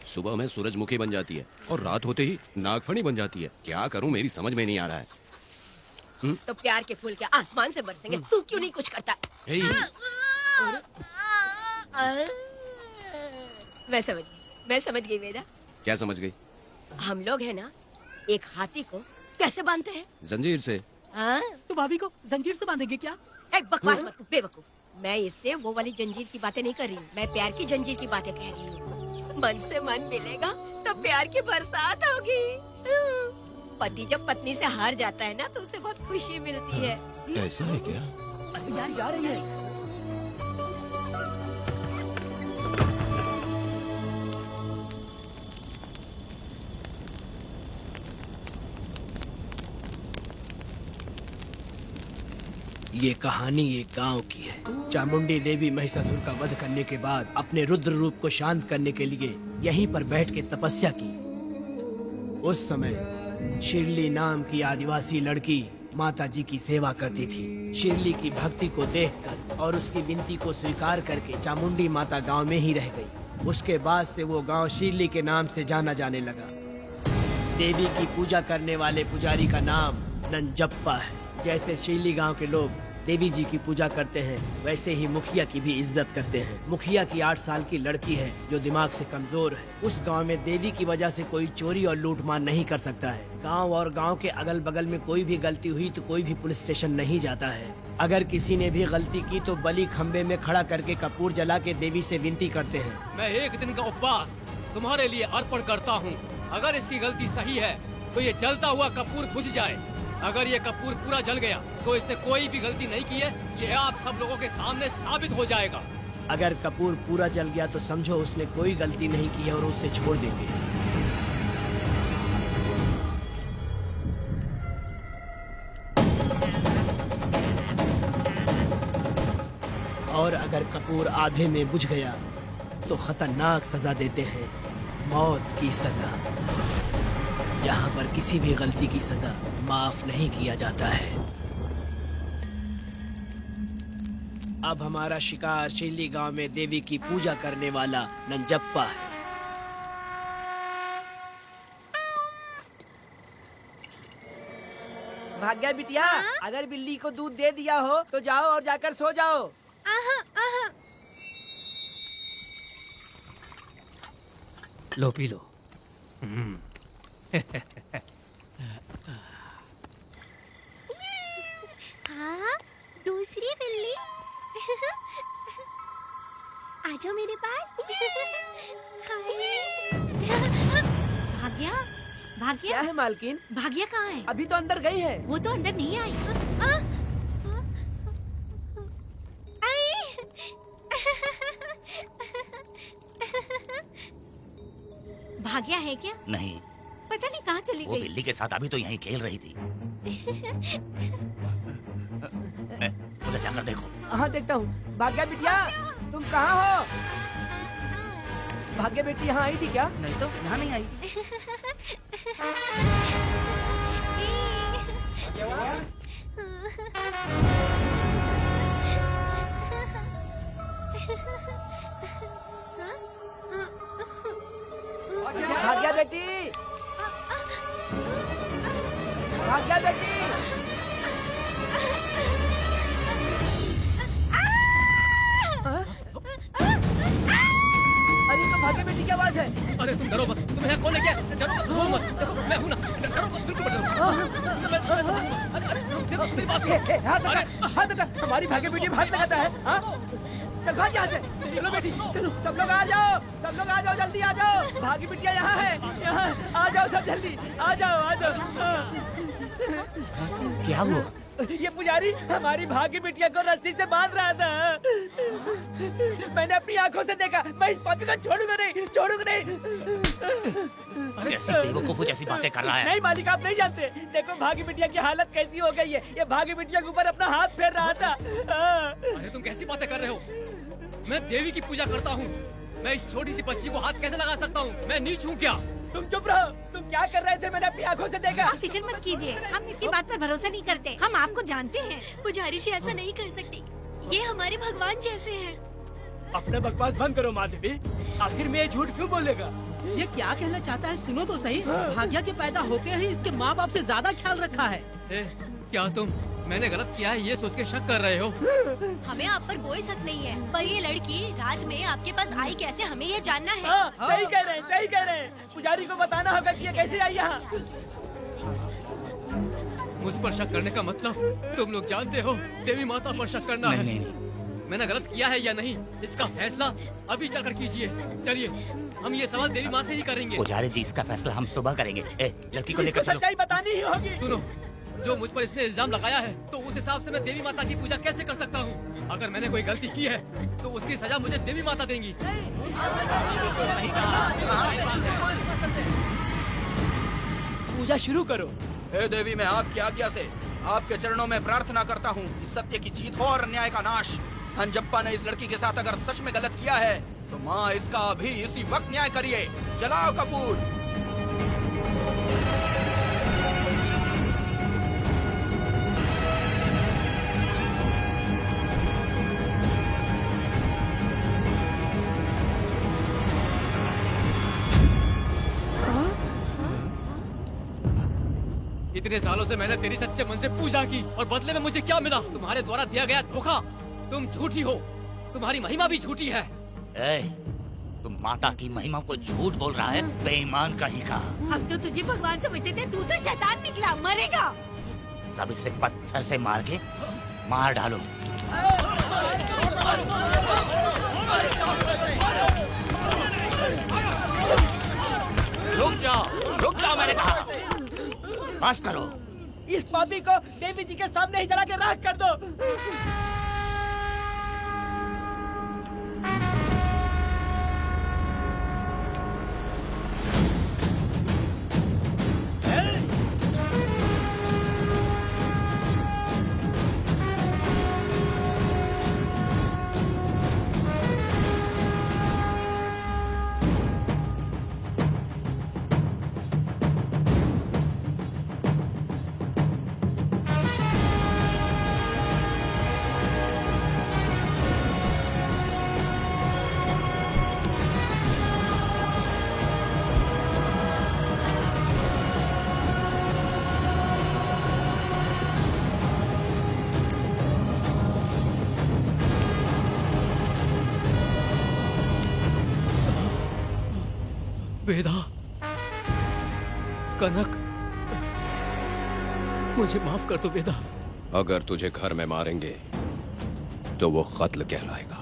सुबह में सूरजमुखी बन जाती है और रात होते ही नागफनी बन जाती है। क्या करूं, मेरी समझ में नहीं आ रहा है। तो प्यार के फूल क्या आसमान से बरसेंगे? तू क्यों नहीं कुछ करता? मैं समझ गई वेदा। क्या समझ गई? हम लोग है ना, एक हाथी को कैसे बांधते हैं? जंजीर से। हाँ? तो भाभी को जंजीर से बांधेंगे क्या? एक बकवास मत, बेवकूफ। मैं इससे वो वाली जंजीर की बातें नहीं कर रही हूँ, मैं प्यार की जंजीर की बातें कह रही हूँ। मन से मन मिलेगा तो प्यार की बरसात होगी। पति जब पत्नी से हार जाता है ना तो उसे बहुत खुशी मिलती है। ऐसा है क्या? अरे यार जा रही है। ये कहानी एक गांव की है। चामुंडी देवी महिषासुर का वध करने के बाद अपने रुद्र रूप को शांत करने के लिए यहीं पर बैठ के तपस्या की। उस समय शिरली नाम की आदिवासी लड़की माता जी की सेवा करती थी। शिरली की भक्ति को देखकर और उसकी विनती को स्वीकार करके चामुंडी माता गांव में ही रह गई। उसके बाद से वो गांव शिरली के नाम से जाना जाने लगा। देवी की पूजा करने वाले पुजारी का नाम नंजप्पा है। जैसे शिरली गांव के लोग देवी जी की पूजा करते हैं, वैसे ही मुखिया की भी इज्जत करते हैं। मुखिया की 8 साल की लड़की है जो दिमाग से कमजोर है। उस गांव में देवी की वजह से कोई चोरी और लूटमार नहीं कर सकता है। गांव और गांव के अगल बगल में कोई भी गलती हुई तो कोई भी पुलिस स्टेशन नहीं जाता है। अगर किसी ने भी गलती की तो बलि खम्बे में खड़ा करके कपूर जला के देवी से विनती करते हैं। मैं 1 दिन का उपवास तुम्हारे लिए अर्पण करता हूँ। अगर इसकी गलती सही है तो ये जलता हुआ कपूर बुझ जाए। अगर ये कपूर पूरा जल गया तो इसने कोई भी गलती नहीं की है, ये आप सब लोगों के सामने साबित हो जाएगा। अगर कपूर पूरा जल गया तो समझो उसने कोई गलती नहीं की है और उसे छोड़ देंगे। और अगर कपूर आधे में बुझ गया तो खतरनाक सजा देते हैं, मौत की सजा। यहाँ पर किसी भी गलती की सजा माफ नहीं किया जाता है। अब हमारा शिकार शिरली गांव में देवी की पूजा करने वाला नंजप्पा है। भाग्या बिटिया, अगर बिल्ली को दूध दे दिया हो तो जाओ और जाकर सो जाओ। लो पी लो। हाँ, दूसरी बिल्ली। आ जाओ मेरे पास। भाग्या, भाग्या क्या है मालकिन? भाग्या कहाँ है? अभी तो अंदर गई है। वो तो अंदर नहीं आई। भाग्या है क्या? नहीं, पता नहीं कहाँ चली वो गई। बिल्ली के साथ अभी तो यहीं खेल रही थी। उधर जाकर देखो। हाँ देखता हूँ। भाग्या बिटिया, तुम कहाँ हो? भाग्या बेटी यहाँ आई थी क्या? नहीं तो यहाँ नहीं आई। भाग्या बेटी, भाग्या बेटी। अरे तो भाग्या बेटी की आवाज है। अरे तुम डरो मत, तुम यहाँ कौन है क्या? डरो मत, रो मत, देखो मैं हूँ ना। डरो मत, बिल्कुल मत डरो। देखो मेरी बात सुनो। हाथ हटा, हमारी भाग्य बेटी में हाथ लगाता है। हाँ? चल भाग यहाँ से। चलो बेटी, चलो सब लोग आ जाओ, सब लोग आ जाओ, जल्दी आ जाओ। भाग्य बिटिया यहाँ है, यहाँ आ जाओ सब जल्दी, आ जाओ, आ जाओ। क्या हुआ? ये पुजारी हमारी भाग्य बिटिया को रस्सी से बांध रहा था। मैंने अपनी आंखों से देखा। मैं इस पापी को छोड़ूंगा नहीं, छोड़ूंगा नहीं। कैसी बेवकूफों जैसी बातें कर रहा है। नहीं मालिक, आप नहीं जानते। देखो भाग्य बिटिया की हालत कैसी हो गई है। ये भाग्य बिटिया के ऊपर अपना हाथ फेर रहा था। अरे तुम कैसी बातें कर रहे हो? मैं देवी की पूजा करता हूँ। मैं इस छोटी सी बच्ची को हाथ कैसे लगा सकता हूँ? मैं नीच हूँ क्या? तुम चुप रहो। तुम क्या कर रहे थे? मैंने अपनी आंखों से देखा। आप फिक्र मत कीजिए, हम इसकी बात पर भरोसा नहीं करते। हम आपको जानते हैं। पुजारी जी ऐसा नहीं कर सकती। ये हमारे भगवान जैसे हैं। अपना बकवास बंद करो माँ देवी। आखिर में ये झूठ क्यों बोलेगा? ये क्या कहना चाहता है? सुनो तो सही। भाग्या के पैदा होते ही इसके माँ बाप से ज्यादा ख्याल रखा है। क्या तुम मैंने गलत किया है ये सोच के शक कर रहे हो? हमें आप पर कोई शक नहीं है, पर ये लड़की रात में आपके पास आई कैसे, हमें ये जानना है। सही कह रहे हैं, सही कह रहे हैं। पुजारी को बताना होगा कि ये कैसे आई यहाँ। मुझ पर शक करने का मतलब तुम लोग जानते हो देवी माता पर शक करना है। नहीं। मैंने गलत किया है या नहीं, इसका फैसला अभी चलकर कीजिए। चलिए, हम ये सवाल देवी माँ से ही करेंगे। पुजारी जी, इसका फैसला हम सुबह करेंगे। लड़की को लेकर चलो। सच्चाई बतानी ही होगी। सुनो, जो मुझ पर इसने इल्जाम लगाया है तो उस हिसाब से मैं देवी माता की पूजा कैसे कर सकता हूँ? अगर मैंने कोई गलती की है तो उसकी सजा मुझे देवी माता देंगी। पूजा शुरू करो। हे देवी, मैं आपकी आज्ञा से आपके चरणों में प्रार्थना करता हूँ कि सत्य की जीत हो और अन्याय का नाश। अंजप्पा ने इस लड़की के साथ अगर सच में गलत किया है तो माँ इसका अभी इसी वक्त न्याय करिए। जलाओ कपूर। इतने सालों से मैंने तेरी सच्चे मन से पूजा की और बदले में मुझे क्या मिला? तुम्हारे द्वारा दिया गया धोखा। तुम झूठी हो, तुम्हारी महिमा भी झूठी है। तुम माता की महिमा को झूठ बोल रहा है, बेईमान कहीं का। हम तो तुझे भगवान समझते थे, तू तो शैतान निकला, मरेगा। सब इसे पत्थर से मार के मार डालो। रुक जाओ मैंने कहा। बस करो। इस पापी को देवी जी के सामने ही जला के राख कर दो। वेदा, कनक, मुझे माफ कर दो वेदा। अगर तुझे घर में मारेंगे तो वो कत्ल कहलाएगा,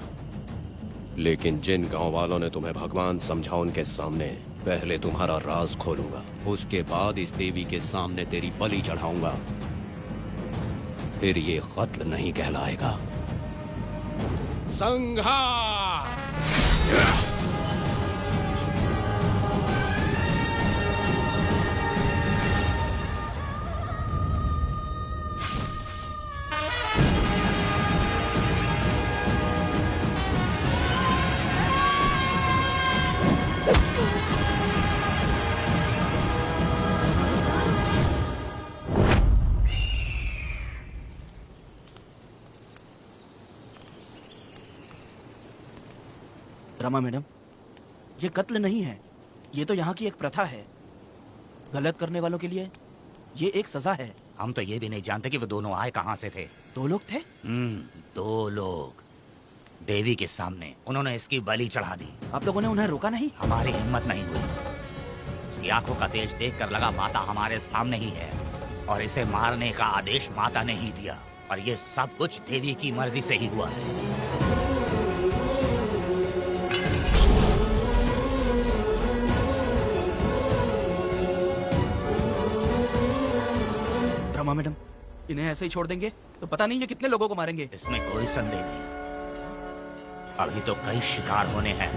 लेकिन जिन गांव वालों ने तुम्हें भगवान समझा उनके सामने पहले तुम्हारा राज खोलूंगा, उसके बाद इस देवी के सामने तेरी बलि चढ़ाऊंगा, फिर ये कत्ल नहीं कहलाएगा। संहार! रमा मैडम, ये कत्ल नहीं है, ये तो यहाँ की एक प्रथा है। गलत करने वालों के लिए ये एक सजा है। हम तो ये भी नहीं जानते कि वो दोनों आए कहाँ से थे। 2 लोग थे? 2 लोग देवी के सामने, उन्होंने इसकी बलि चढ़ा दी। आप लोगों ने उन्हें रोका नहीं? हमारी हिम्मत नहीं हुई। उसकी आंखों का तेज देखकर लगा माता हमारे सामने ही है और इसे मारने का आदेश माता ने ही दिया, और ये सब कुछ देवी की मर्जी से ही हुआ है। रमा मैडम, इन्हें ऐसे ही छोड़ देंगे तो पता नहीं ये कितने लोगों को मारेंगे। इसमें कोई संदेह नहीं, अभी तो कई शिकार होने हैं।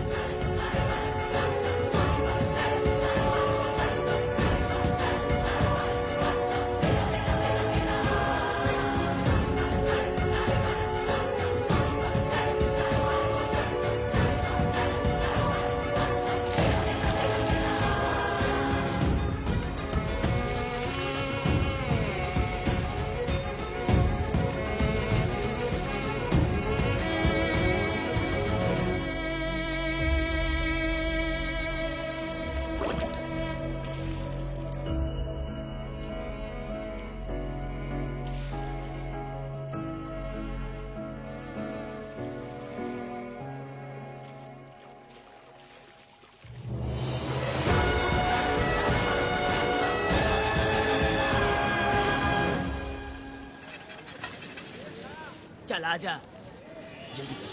चल आजा, जल्दी कर।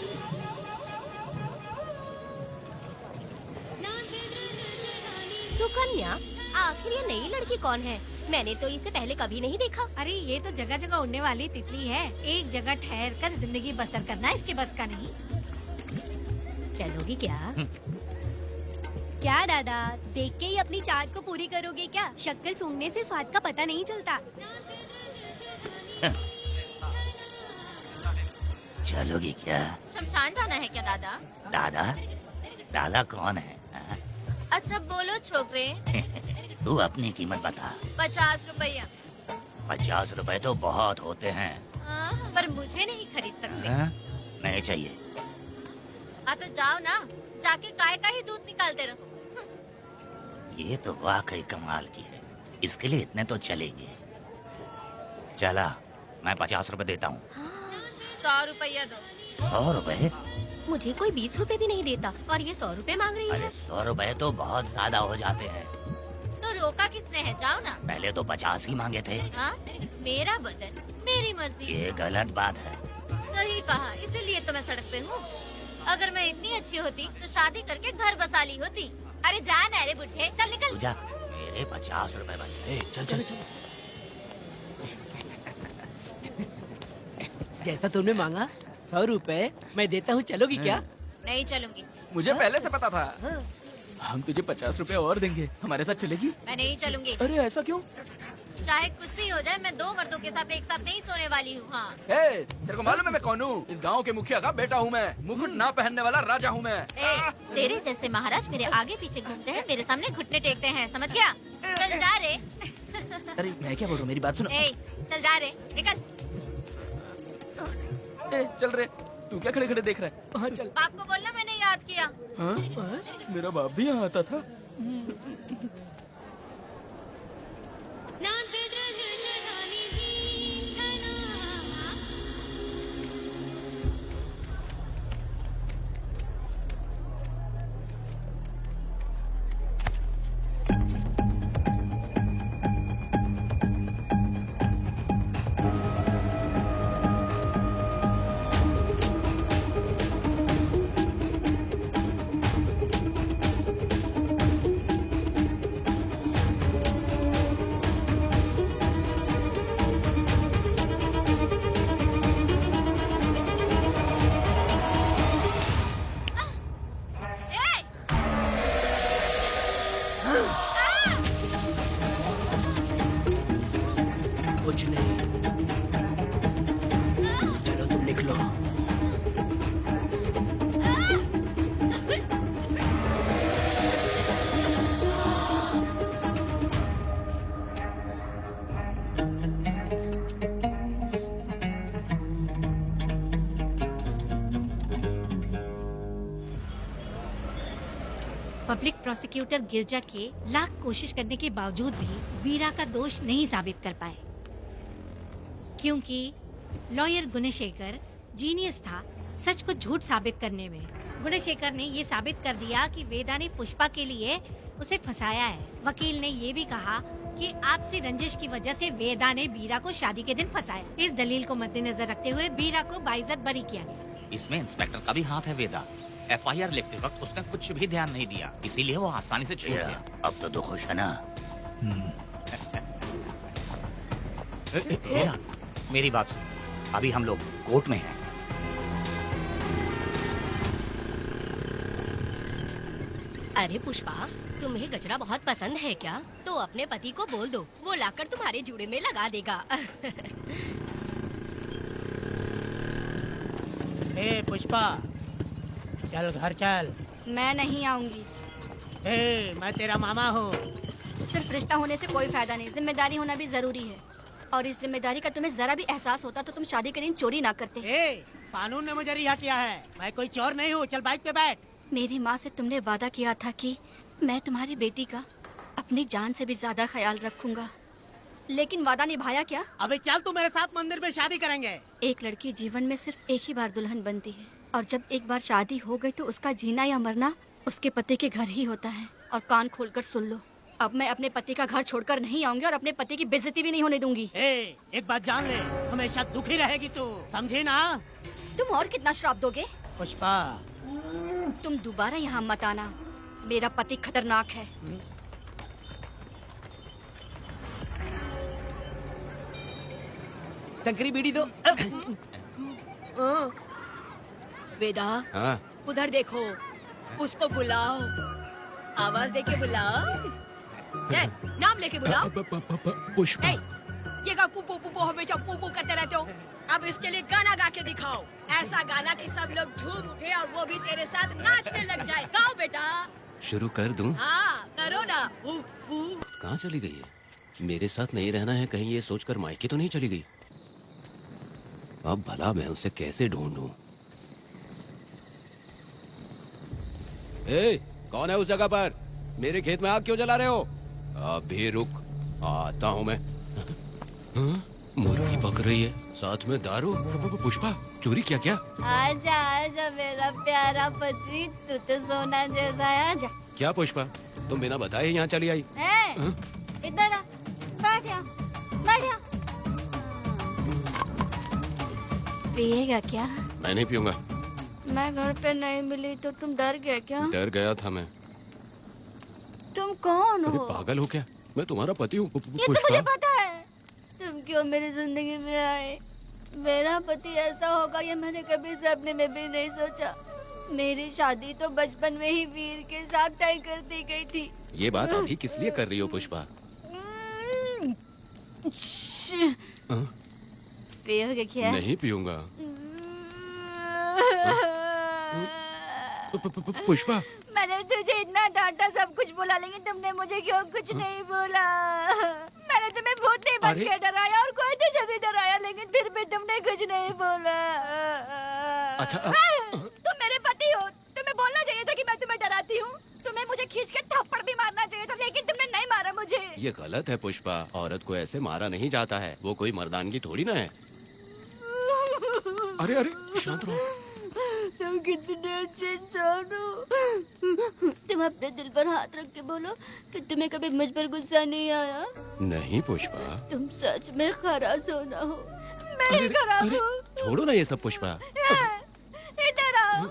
सुकन्या, आखिर ये नई लड़की कौन है? मैंने तो इसे पहले कभी नहीं देखा। अरे ये तो जगह जगह उड़ने वाली तितली है। एक जगह ठहर कर जिंदगी बसर करना इसके बस का नहीं। चलोगी क्या? क्या दादा, देख के ही अपनी चाट को पूरी करोगे क्या? शक्कर सूंघने से स्वाद का पता नहीं चलता। चलोगी क्या? शमशान जाना है क्या दादा? दादा? दादा कौन है? अच्छा बोलो छोकरे। तू अपनी कीमत बता। 50 रुपया। 50 रुपए तो बहुत होते हैं। पर मुझे नहीं खरीद सकते। नहीं चाहिए। तो जाओ ना, जाके गाय का ही दूध निकालते रहो। ये तो वाकई कमाल की है। इसके लिए इतने तो चलेंगे। चला, मैं 50 रुपए देता हूँ। 100 रुपया दो। 100 रुपए? मुझे कोई 20 रुपए भी नहीं देता और ये 100 रुपए मांग रही है। अरे 100 रुपए तो बहुत ज्यादा हो जाते हैं। तो रोका किसने है? जाओ ना। पहले तो 50 ही मांगे थे। हाँ? मेरा बदन, मेरी मर्जी। ये गलत बात है। सही कहा, इसीलिए तो मैं सड़क पे हूँ। अगर मैं इतनी अच्छी होती तो शादी करके घर बसा ली होती। अरे जा ना रे बुढ़े, चल निकल। जा, मेरे 50 रुपए बचे। चल चल चल। जैसा तुमने मांगा 100 रुपए मैं देता हूँ, चलोगी क्या? नहीं चलूंगी। मुझे पहले से पता था। हम तुझे 50 रुपए और देंगे, हमारे साथ चलेगी? मैं नहीं चलूंगी। अरे ऐसा क्यों? चाहे कुछ भी हो जाए, मैं 2 मर्दों के साथ एक साथ नहीं सोने वाली हूँ। हाँ। तेरे को मालूम है मैं कौन हूँ? इस गांव के मुखिया का बेटा हूँ मैं। मुकुट ना पहनने वाला राजा हूँ मैं। तेरे जैसे महाराज मेरे आगे पीछे घूमते हैं, मेरे सामने घुटने टेकते हैं, समझ गया? चल जा रे। अरे मैं क्या बोल रहा हूँ, मेरी बात सुनो। चल जा रे, निकल। चल रे, तू क्या खड़े खड़े देख रहा है? हाँ चल। बाप को बोलना मैंने याद किया। हाँ? मेरा बाप भी यहाँ आता था। कुछ नहीं, चलो तुम निकलो। पब्लिक प्रोसिक्यूटर गिरजा के लाख कोशिश करने के बावजूद भी वीरा का दोष नहीं साबित कर पाए, क्योंकि लॉयर गुणशेखर जीनियस था सच को झूठ साबित करने में। गुणशेखर ने ये साबित कर दिया कि वेदा ने पुष्पा के लिए उसे फंसाया है। वकील ने ये भी कहा कि आपसी रंजिश की वजह से वेदा ने वीरा को शादी के दिन फंसाया। इस दलील को मद्देनजर रखते हुए वीरा को बाइज्जत बरी किया गया। इसमें इंस्पेक्टर का भी हाथ है वेदा। FIR लिखते वक्त उसने कुछ भी ध्यान नहीं दिया, इसीलिए वो आसानी से छूट गया। अब तो तू खुश है ना? वेदा, मेरी बात सुन, अभी हम लोग कोर्ट में हैं। अरे पुष्पा, तुम्हें गजरा बहुत पसंद है क्या? तो अपने पति को बोल दो, वो लाकर तुम्हारे जूड़े में लगा देगा। ए पुष्पा, चल घर चल। मैं नहीं आऊंगी। मैं तेरा मामा हूँ। सिर्फ रिश्ता होने से कोई फायदा नहीं, जिम्मेदारी होना भी जरूरी है। और इस जिम्मेदारी का तुम्हें जरा भी एहसास होता तो तुम शादी के दिन चोरी ना करते। कानून ने मुझे रिहा किया है, मैं कोई चोर नहीं हूँ। चल बाइक पे बैठ। मेरी माँ से तुमने वादा किया था कि मैं तुम्हारी बेटी का अपनी जान से भी ज्यादा ख्याल रखूंगा, लेकिन वादा निभाया क्या? अबे चल, तू मेरे साथ मंदिर में शादी करेंगे। एक लड़की जीवन में सिर्फ एक ही बार दुल्हन बनती है, और जब एक बार शादी हो गई तो उसका जीना या मरना उसके पति के घर ही होता है। और कान खोलकर सुन लो, अब मैं अपने पति का घर छोड़कर नहीं आऊंगी और अपने पति की बेइज्जती भी नहीं होने दूंगी। एक बात जान ले, हमेशा दुखी रहेगी तू, समझी ना? तुम और कितना श्राप दोगे? पुष्पा, तुम दोबारा यहाँ मत आना, मेरा पति खतरनाक है। शंकरी बीड़ी दो। वेदा, हाँ? उधर देखो, उसको बुलाओ, आवाज देके बुलाओ। नाम लेके बुलाओ। पुष्पा। ये का पुपू पुपू हमेशा पुपू करते रहते हो। अब इसके लिए गाना गा के दिखाओ, ऐसा गाना कि सब लोग झूम उठे और वो भी तेरे साथ नाचने लग जाए। गाओ बेटा। शुरू कर दूं? हाँ करो ना। कहाँ चली गई है? मेरे साथ नहीं रहना है कहीं ये सोचकर मायके तो नहीं चली गई? अब भला मैं उसे कैसे ढूंढूं? ए, कौन है उस जगह पर? मेरे खेत में आग क्यों जला रहे हो? अभी रुक, आता हूँ मैं। हाँ? मुर्गी पक रही है, साथ में दारू। पुष्पा, चोरी क्या? क्या आजा आजा मेरा प्यारा पति, तू तो सोना जैसा है। आजा। क्या पुष्पा, तुम बिना बताए ही यहाँ चली आई? इधर आ, बैठ यहाँ, बैठ यहाँ। पिएगा क्या? मैं नहीं पीऊंगा। मैं घर पे नहीं मिली तो तुम डर गए क्या? डर गया था मैं। तुम कौन अरे हो? पागल हो क्या? मैं तुम्हारा पति हूँ। ये तो मुझे पता है। तुम क्यों मेरी जिंदगी में आए? मेरा पति ऐसा होगा ये मैंने कभी सपने में भी नहीं सोचा। मेरी शादी तो बचपन में ही वीर के साथ तय कर दी गई थी। ये बात अभी किस लिए कर रही हो पुष्पा? पियोगे क्या? नहीं पीऊंगा। पुष्पा, मैंने तुझे इतना डांटा, सब कुछ बोला, लेकिन तुमने मुझे क्यों कुछ नहीं बोला? मैंने तुम्हें भूत नहीं बन के डराया और कोई तुझे भी डराया, लेकिन फिर भी तुमने कुछ नहीं बोला। अच्छा तुम मेरे पति हो, तुम्हें बोलना चाहिए था कि मैं तुम्हें डराती हूँ। तुम्हें मुझे खींच के थप्पड़ भी मारना चाहिए था, लेकिन तुमने नहीं मारा मुझे। ये गलत है पुष्पा, औरत को ऐसे मारा नहीं जाता है, वो कोई मर्दानगी थोड़ी ना है। अरे अरे शांत रहो। तुम कितने अच्छे इंसान हो। तुम अपने दिल पर हाथ रख के बोलो कि तुम्हें कभी मुझ पर गुस्सा नहीं आया। नहीं पुष्पा, तुम सच में खरा सोना हो। मैं ही खराब हूँ। छोड़ो ना ये सब पुष्पा। इधर आओ।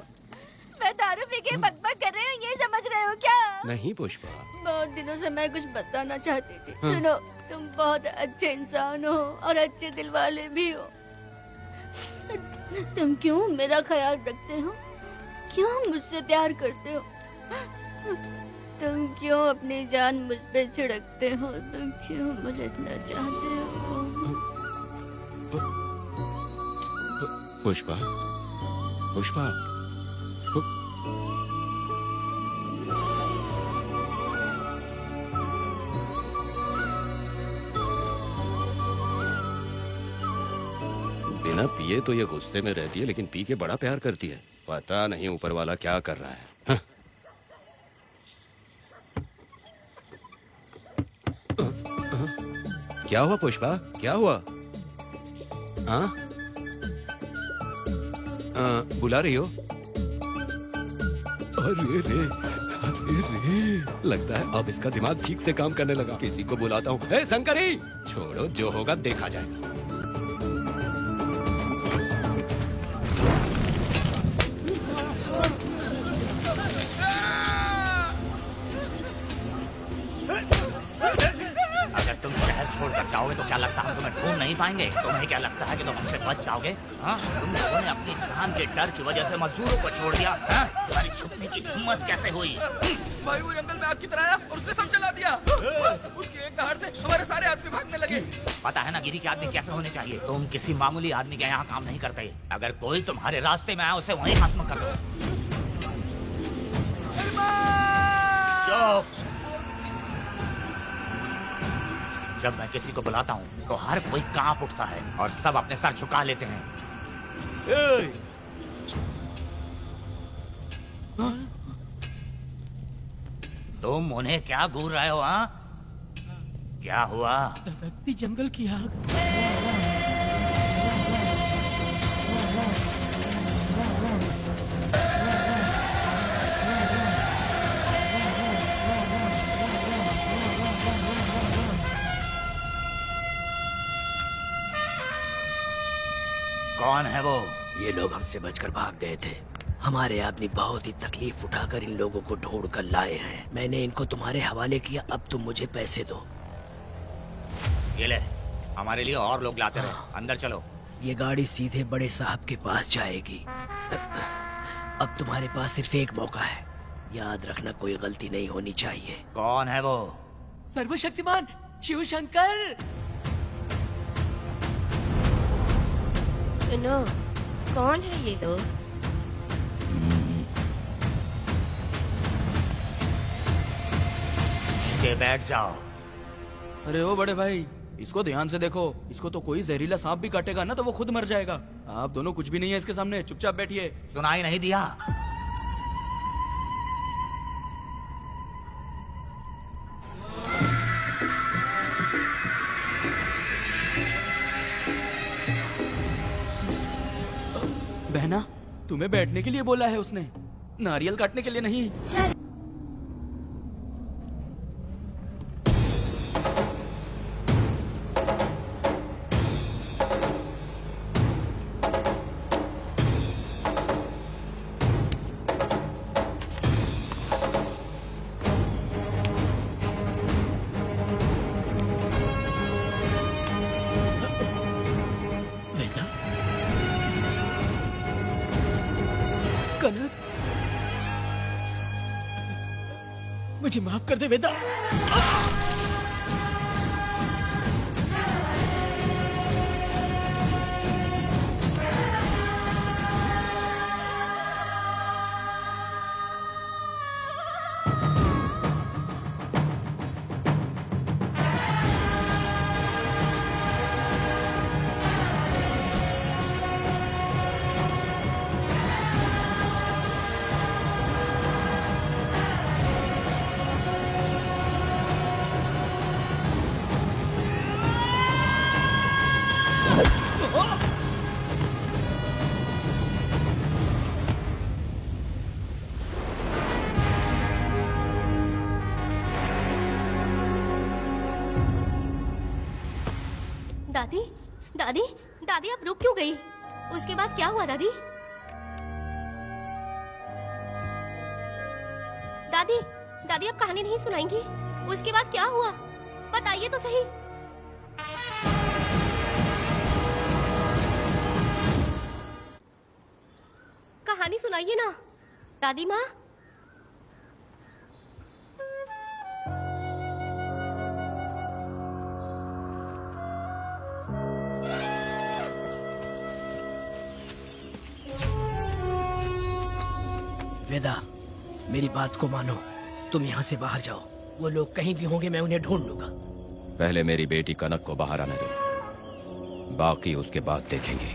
मैं दारू पी के बकबक कर रही हूँ, ये समझ रहे हो क्या? नहीं पुष्पा। बहुत दिनों से मैं कुछ बताना चाहती थी। सुनो, तुम बहुत अच्छे इंसान हो और अच्छे दिल वाले भी हो। तुम क्यों मेरा ख्याल रखते हो? क्यों मुझसे प्यार करते हो? तुम क्यों अपनी जान मुझ पे छिड़कते हो? तुम क्यों मुझे इतना चाहते हो? पुष्पा, पुष्पा, बिना पिए तो ये गुस्से में रहती है, लेकिन पी के बड़ा प्यार करती है। पता नहीं ऊपर वाला क्या कर रहा है। हाँ? क्या हुआ पुष्पा, क्या हुआ? हाँ? बुला रही हो? अरे रे, अरे रे, लगता है अब इसका दिमाग ठीक से काम करने लगा। किसी को बुलाता हूँ। ए शंकरी, छोड़ो, जो होगा देखा जाएगा। जाओगे तो क्या लगता है तुम्हें ढूंढ नहीं पाएंगे? तुम्हें क्या लगता है कि तुम हमसे बच जाओगे? हाँ? तुम लोगों ने अपनी जान के डर की वजह से मजदूरों को छोड़ दिया। हाँ? तुम्हारी छुपने की हिम्मत कैसे हुई? भाई वो जंगल में आग की तरह आया और उसने सब जला दिया। उसके एक दहाड़ से हमारे सारे आदमी भागने लगे। पता है ना गिरी के आदमी कैसे होने चाहिए? तुम किसी मामूली आदमी के यहाँ काम नहीं करते। अगर कोई तुम्हारे रास्ते में आए उसे वहीं खत्म कर दो। चुप। जब मैं किसी को बुलाता हूँ तो हर कोई कांप उठता है और सब अपने सर झुका लेते हैं। तुम उन्हें क्या घूर रहे हो? हाँ? क्या हुआ? धधकती जंगल की आग। कौन है वो? ये लोग हमसे बचकर भाग गए थे। हमारे आदमी बहुत ही तकलीफ उठाकर इन लोगों को ढूंढ कर लाए हैं। मैंने इनको तुम्हारे हवाले किया, अब तुम मुझे पैसे दो। ये ले, हमारे लिए और लोग लाते रहे। अंदर चलो। ये गाड़ी सीधे बड़े साहब के पास जाएगी। अब तुम्हारे पास सिर्फ एक मौका है, याद रखना कोई गलती नहीं होनी चाहिए। कौन है वो? सर्वशक्तिमान शिव शंकर। सुनो, कौन है ये लोग? नीचे बैठ जाओ। अरे ओ बड़े भाई, इसको ध्यान से देखो। इसको तो कोई जहरीला सांप भी काटेगा ना तो वो खुद मर जाएगा। आप दोनों कुछ भी नहीं है इसके सामने, चुपचाप बैठिए। सुनाई नहीं दिया? बहना, तुम्हें बैठने के लिए बोला है उसने, नारियल काटने के लिए नहीं। कनक, मुझे माफ कर दे वेदा। दादी, दादी, दादी आप रुक क्यों गई? उसके बाद क्या हुआ दादी? दादी, दादी आप कहानी नहीं सुनाएंगी? उसके बाद क्या हुआ? बताइए तो सही। कहानी सुनाइए ना, दादी माँ। वेदा, मेरी बात को मानो, तुम यहाँ से बाहर जाओ। वो लोग कहीं भी होंगे, मैं उन्हें ढूंढ लूंगा। पहले मेरी बेटी कनक को बाहर आने दो, बाकी उसके बाद देखेंगे।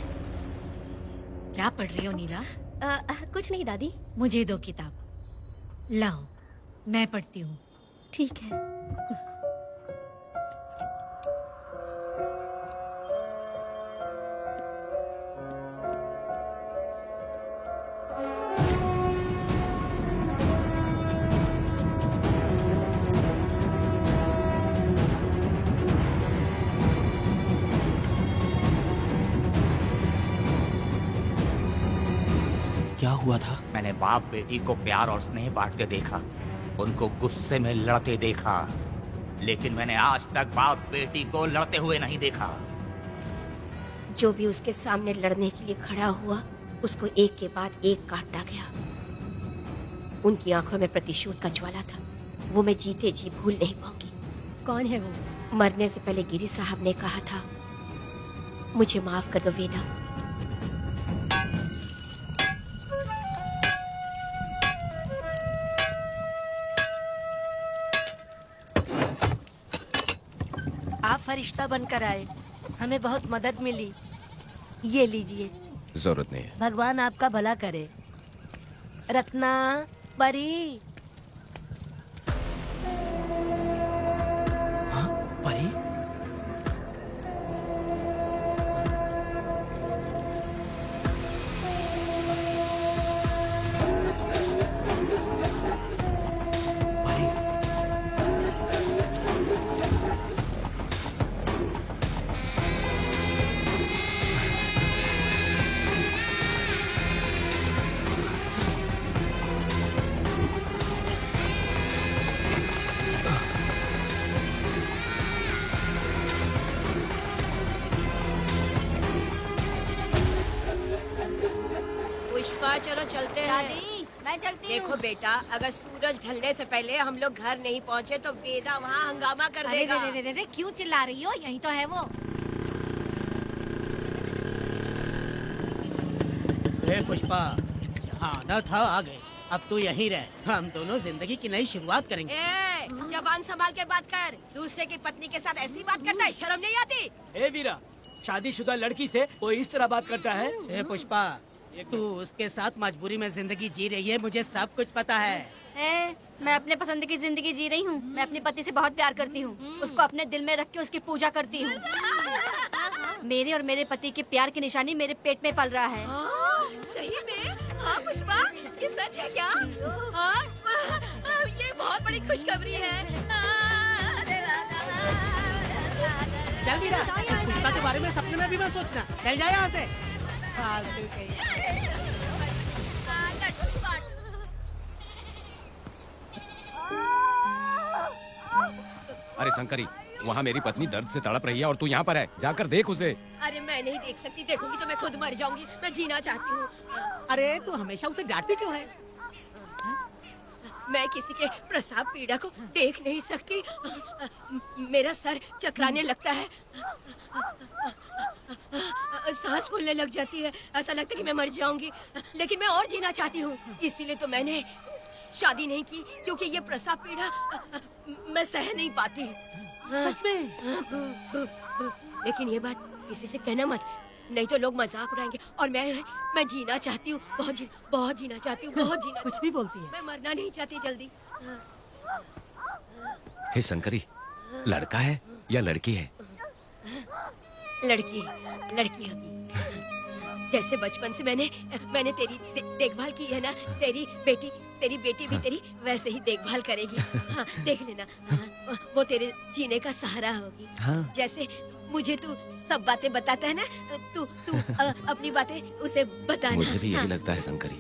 क्या पढ़ रही हो नीला? कुछ नहीं दादी। मुझे दो किताब लाओ, मैं पढ़ती हूँ। ठीक है। क्या हुआ था? मैंने बाप बेटी को प्यार और स्नेह बांटते देखा, उनको गुस्से में लड़ते देखा, लेकिन मैंने आज तक बाप बेटी को लड़ते हुए नहीं देखा। जो भी उसके सामने लड़ने के लिए खड़ा हुआ, उसको एक के बाद एक काटता गया। उनकी आंखों में प्रतिशोध का ज्वाला था, वो मैं जीते जी भूल नहीं पाऊंगी। कौन है वो? मरने से पहले गिरी साहब ने कहा था, मुझे माफ कर दो वेदा। आप फरिश्ता बनकर आए, हमें बहुत मदद मिली। ये लीजिए। जरूरत नहीं है। भगवान आपका भला करे। रत्ना, परी। हाँ, परी? चलो चलते हैं। दादी, मैं चलती हूँ। देखो बेटा, अगर सूरज ढलने से पहले हम लोग घर नहीं पहुँचे तो वेदा वहाँ हंगामा कर देगा। अरे रे रे रे, क्यों चिल्ला रही हो? यही तो है वो। हे पुष्पा, यहाँ आना था आ गए। अब तू यहीं रह, हम दोनों जिंदगी की नई शुरुआत करेंगे। ए, जबान संभाल के बात कर। दूसरे की पत्नी के साथ ऐसी बात करता है, शर्म नहीं आती? ए वीरा, शादीशुदा लड़की से कोई इस तरह बात करता है? हे पुष्पा, तू उसके साथ मजबूरी में जिंदगी जी रही है, मुझे सब कुछ पता है। मैं अपने पसंद की जिंदगी जी रही हूँ। मैं अपने पति से बहुत प्यार करती हूँ। उसको अपने दिल में रख के उसकी पूजा करती हूँ। मेरे और मेरे पति के प्यार की निशानी मेरे पेट में पल रहा है। सही में? हाँ पुष्पा, ये सच है क्या? हाँ, ये बहुत बड़ी खुशखबरी है। चल वीरा, पुष्पा के बारे में सपने में भी मत सोचना। चल जा यहाँ से। फालतू कहीं। अरे शंकरी, वहाँ मेरी पत्नी दर्द से तड़प रही है और तू यहाँ पर है, जाकर देख उसे। अरे मैं नहीं देख सकती, देखूंगी तो मैं खुद मर जाऊंगी। मैं जीना चाहती हूँ। अरे तू हमेशा उसे डांटती क्यों है? मैं किसी के प्रसाव पीड़ा को देख नहीं सकती। मेरा सर चकराने लगता है, सांस फूलने लग जाती है, ऐसा लगता है कि मैं मर जाऊंगी। लेकिन मैं और जीना चाहती हूँ, इसीलिए तो मैंने शादी नहीं की, क्योंकि ये प्रसाव पीड़ा मैं सह नहीं पाती। सच में? लेकिन ये बात किसी से कहना मत, नहीं तो लोग मजाक उड़ाएंगे। और मैं जीना चाहती हूँ, बहुत जीना चाहती हूँ, बहुत जीना। कुछ भी बोलती है। मैं मरना नहीं चाहती जल्दी। हे शंकरी, लड़का है या लड़की है? लड़की होगी। जैसे बचपन से मैंने तेरी देखभाल की है ना, तेरी बेटी भी तेरी वैसे ही देखभाल करेगी। हाँ, देख लेना। हाँ, वो तेरे जीने का सहारा होगी। हाँ। जैसे मुझे तू सब बातें बताता है ना, तू अपनी बातें उसे बताना। मुझे भी यही लगता है शंकरी।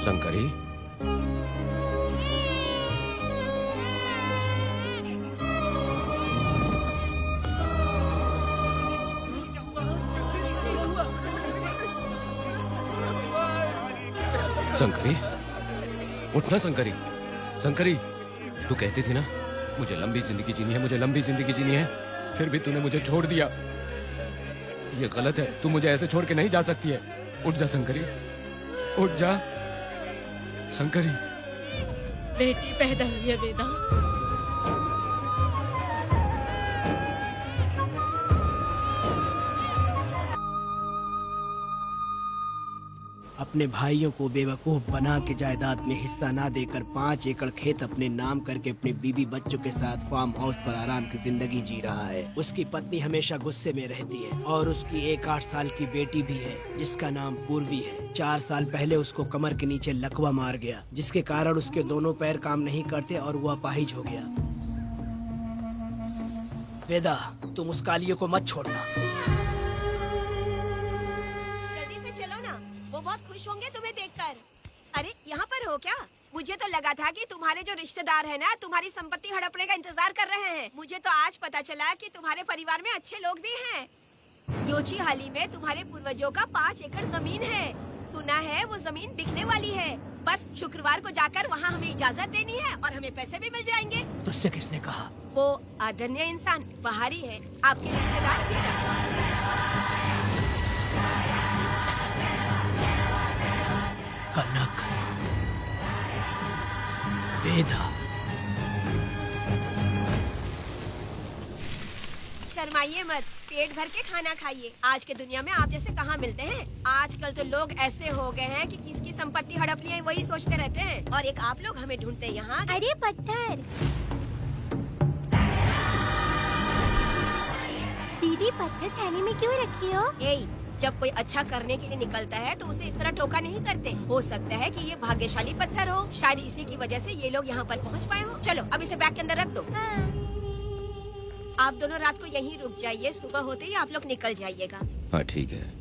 शंकरी, शंकरी, उठना शंकरी। शंकरी, तू कहती थी ना मुझे लंबी जिंदगी जीनी है, मुझे लंबी जिंदगी जीनी है, फिर भी तूने मुझे छोड़ दिया। ये गलत है, तू मुझे ऐसे छोड़ के नहीं जा सकती है। उठ जा शंकरी, उठ जा शंकरी। बेटी पैदा हुई है वेदा। अपने भाइयों को बेवकूफ बना के जायदाद में हिस्सा ना देकर 5 एकड़ खेत अपने नाम करके अपने बीवी बच्चों के साथ फार्म हाउस पर आराम की जिंदगी जी रहा है। उसकी पत्नी हमेशा गुस्से में रहती है और उसकी एक 8 साल की बेटी भी है जिसका नाम पूर्वी है। 4 साल पहले उसको कमर के नीचे लकवा मार गया, जिसके कारण उसके दोनों पैर काम नहीं करते और वो अपाहिज हो गया। वेदा, तुम उस कालियों को मत छोड़ना। बहुत खुश होंगे तुम्हें देखकर। अरे यहाँ पर हो क्या? मुझे तो लगा था कि तुम्हारे जो रिश्तेदार हैं ना, तुम्हारी संपत्ति हड़पने का इंतजार कर रहे हैं। मुझे तो आज पता चला कि तुम्हारे परिवार में अच्छे लोग भी हैं। योची हाली में तुम्हारे पूर्वजों का 5 एकड़ जमीन है। सुना है वो जमीन बिकने वाली है। बस शुक्रवार को जाकर वहाँ हमें इजाजत देनी है और हमें पैसे भी मिल जाएंगे। तुझसे किसने कहा? वो आदरणीय इंसान बाहरी है, आपके रिश्तेदार। कनक, वेदा। शर्माइए मत, पेट भर के खाना खाइए। आज के दुनिया में आप जैसे कहाँ मिलते हैं। आजकल तो लोग ऐसे हो गए हैं कि किसकी संपत्ति हड़प ली है वही सोचते रहते हैं। और एक आप लोग हमें ढूंढते हैं यहाँ। अरे पत्थर। दीदी, पत्थर थैली में क्यों रखी हो? जब कोई अच्छा करने के लिए निकलता है तो उसे इस तरह टोका नहीं करते। हो सकता है कि ये भाग्यशाली पत्थर हो, शायद इसी की वजह से ये लोग यहाँ पर पहुँच पाए हो। चलो अब इसे बैग के अंदर रख दो। आप दोनों रात को यहीं रुक जाइए, सुबह होते ही आप लोग निकल जाइएगा। हाँ ठीक है।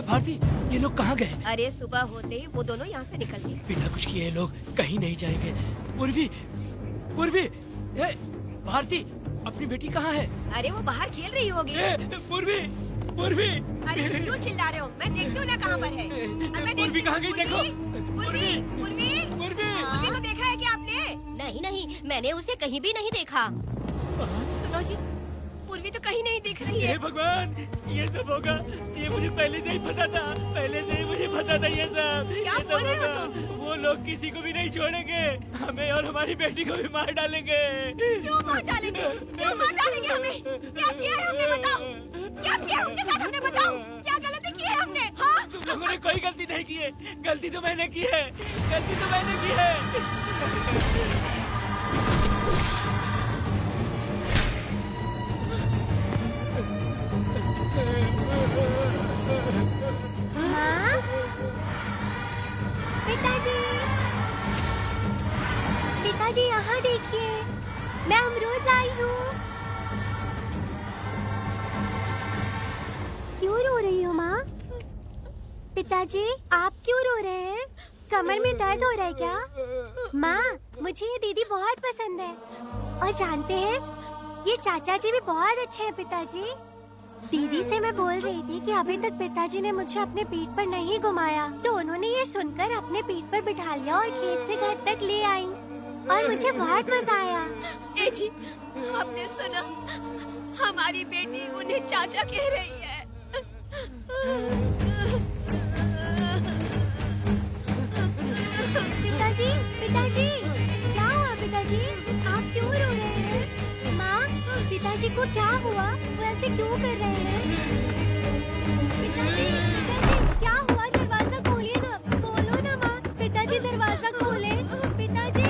भारती, ये लोग कहाँ गए? अरे सुबह होते ही वो दोनों यहाँ से निकल गए। बिना कुछ किए ये लोग कहीं नहीं जाएंगे। पूर्वी, पूर्वी, ए, भारती, अपनी बेटी कहाँ है? अरे वो बाहर खेल रही होगी। पूर्वी, पूर्वी। अरे क्यों चिल्ला रहे हो? मैं देखती हूँ ना कहाँ पर है। पूर्वी कहाँ गई देखो। पूर्वी, पूर्वी, पूर्वी को देखा है क्या आपने? नहीं नहीं, मैंने उसे कहीं भी नहीं देखा। सुनो जी, पूर्वी तो कहीं नहीं दिख रही है। हे भगवान, ये सब होगा, ये मुझे पहले से ही पता था, पहले से ही मुझे पता था ये सब। क्या बोल रहे हो तुम? वो लोग किसी को भी नहीं छोड़ेंगे, हमें और हमारी बेटी को भी मार डालेंगे। क्यों मार डालेंगे? क्यों मार डालेंगे हमें? क्या किया है हमने बताओ? क्या किया है उनके साथ हमने बताओ? क्या गलती की है हमने? हाँ? तुम लोगों ने कोई गलती नहीं की है, गलती तो मैंने की है, गलती तो मैंने की है। माँ, पिताजी, पिताजी यहाँ देखिए, मैं अमरूद लाई हूँ। क्यों रो रही हो माँ? पिताजी, आप क्यों रो रहे हैं? कमर में दर्द हो रहा है क्या? माँ, मुझे ये दीदी बहुत पसंद है। और जानते हैं, ये चाचा जी भी बहुत अच्छे हैं पिताजी। दीदी से मैं बोल रही थी कि अभी तक पिताजी ने मुझे अपने पीठ पर नहीं घुमाया, तो उन्होंने ये सुनकर अपने पीठ पर बिठा लिया और खेत से घर तक ले आई और मुझे बहुत मजा आया। ए जी, आपने सुना? हमारी बेटी उन्हें चाचा कह रही है। पिताजी, पिताजी, क्या हुआ पिताजी? आप क्यों रो रहे हैं? माँ, पिताजी को क्या हुआ? वो ऐसे क्यों कर रहे हैं? पिताजी, पिताजी, क्या हुआ? दरवाजा खोलिए ना, बोलो ना माँ। पिताजी दरवाजा खोले, पिताजी।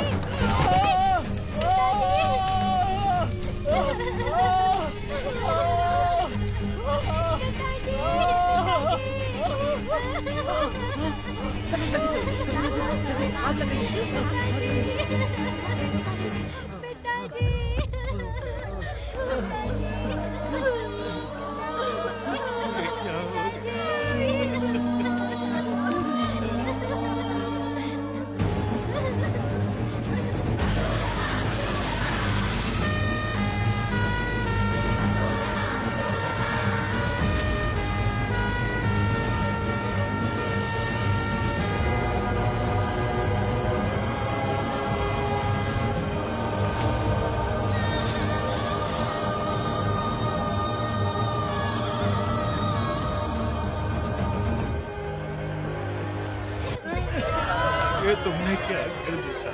ये तुमने क्या कर दिया?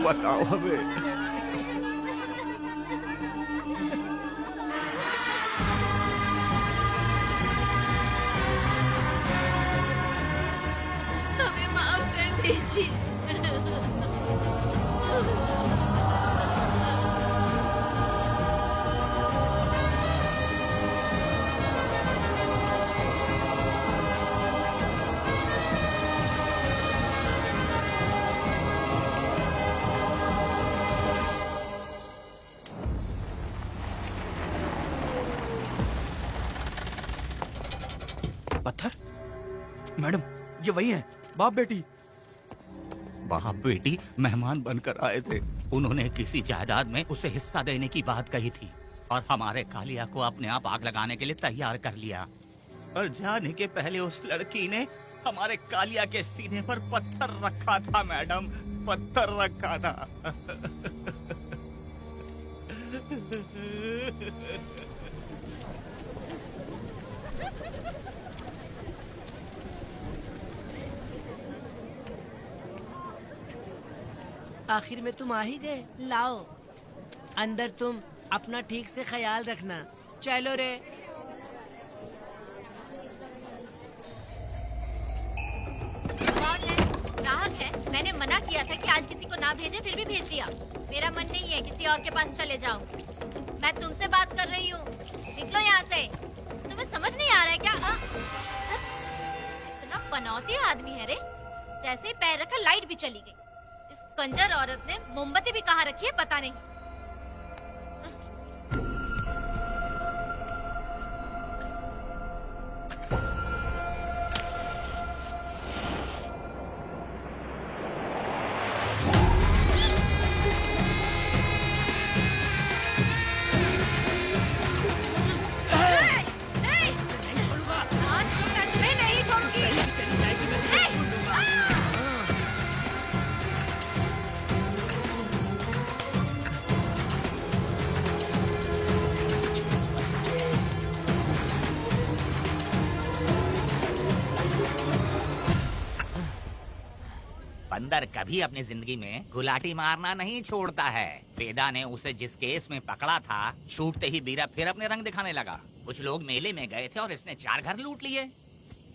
बताओ हमें। हमें माफ कर दीजिए। पत्थर? मैडम, ये वही है, बाप बेटी। बाप बेटी मेहमान बनकर आए थे। उन्होंने किसी जायदाद में उसे हिस्सा देने की बात कही थी और हमारे कालिया को अपने आप आग लगाने के लिए तैयार कर लिया। और जाने के पहले उस लड़की ने हमारे कालिया के सीने पर पत्थर रखा था मैडम, पत्थर रखा था। आखिर में तुम आ ही गए। लाओ, अंदर तुम अपना ठीक से ख्याल रखना। चलो रे। ग्राहक है, मैंने मना किया था कि आज किसी को ना भेजे, फिर भी भेज दिया। मेरा मन नहीं है, किसी और के पास चले जाओ। मैं तुमसे बात कर रही हूँ, निकलो यहाँ से। तुम्हें समझ नहीं आ रहा है क्या? इतना पनौती आदमी है रे, जैसे ही पैर रखा लाइट भी चली गई। इस कंजर औरत ने मोमबत्ती भी कहाँ रखी है पता नहीं। बंदर कभी अपनी जिंदगी में गुलाटी मारना नहीं छोड़ता है। वेदा ने उसे जिस केस में पकड़ा था, छूटते ही वीरा फिर अपने रंग दिखाने लगा। कुछ लोग मेले में गए थे और इसने 4 घर लूट लिए।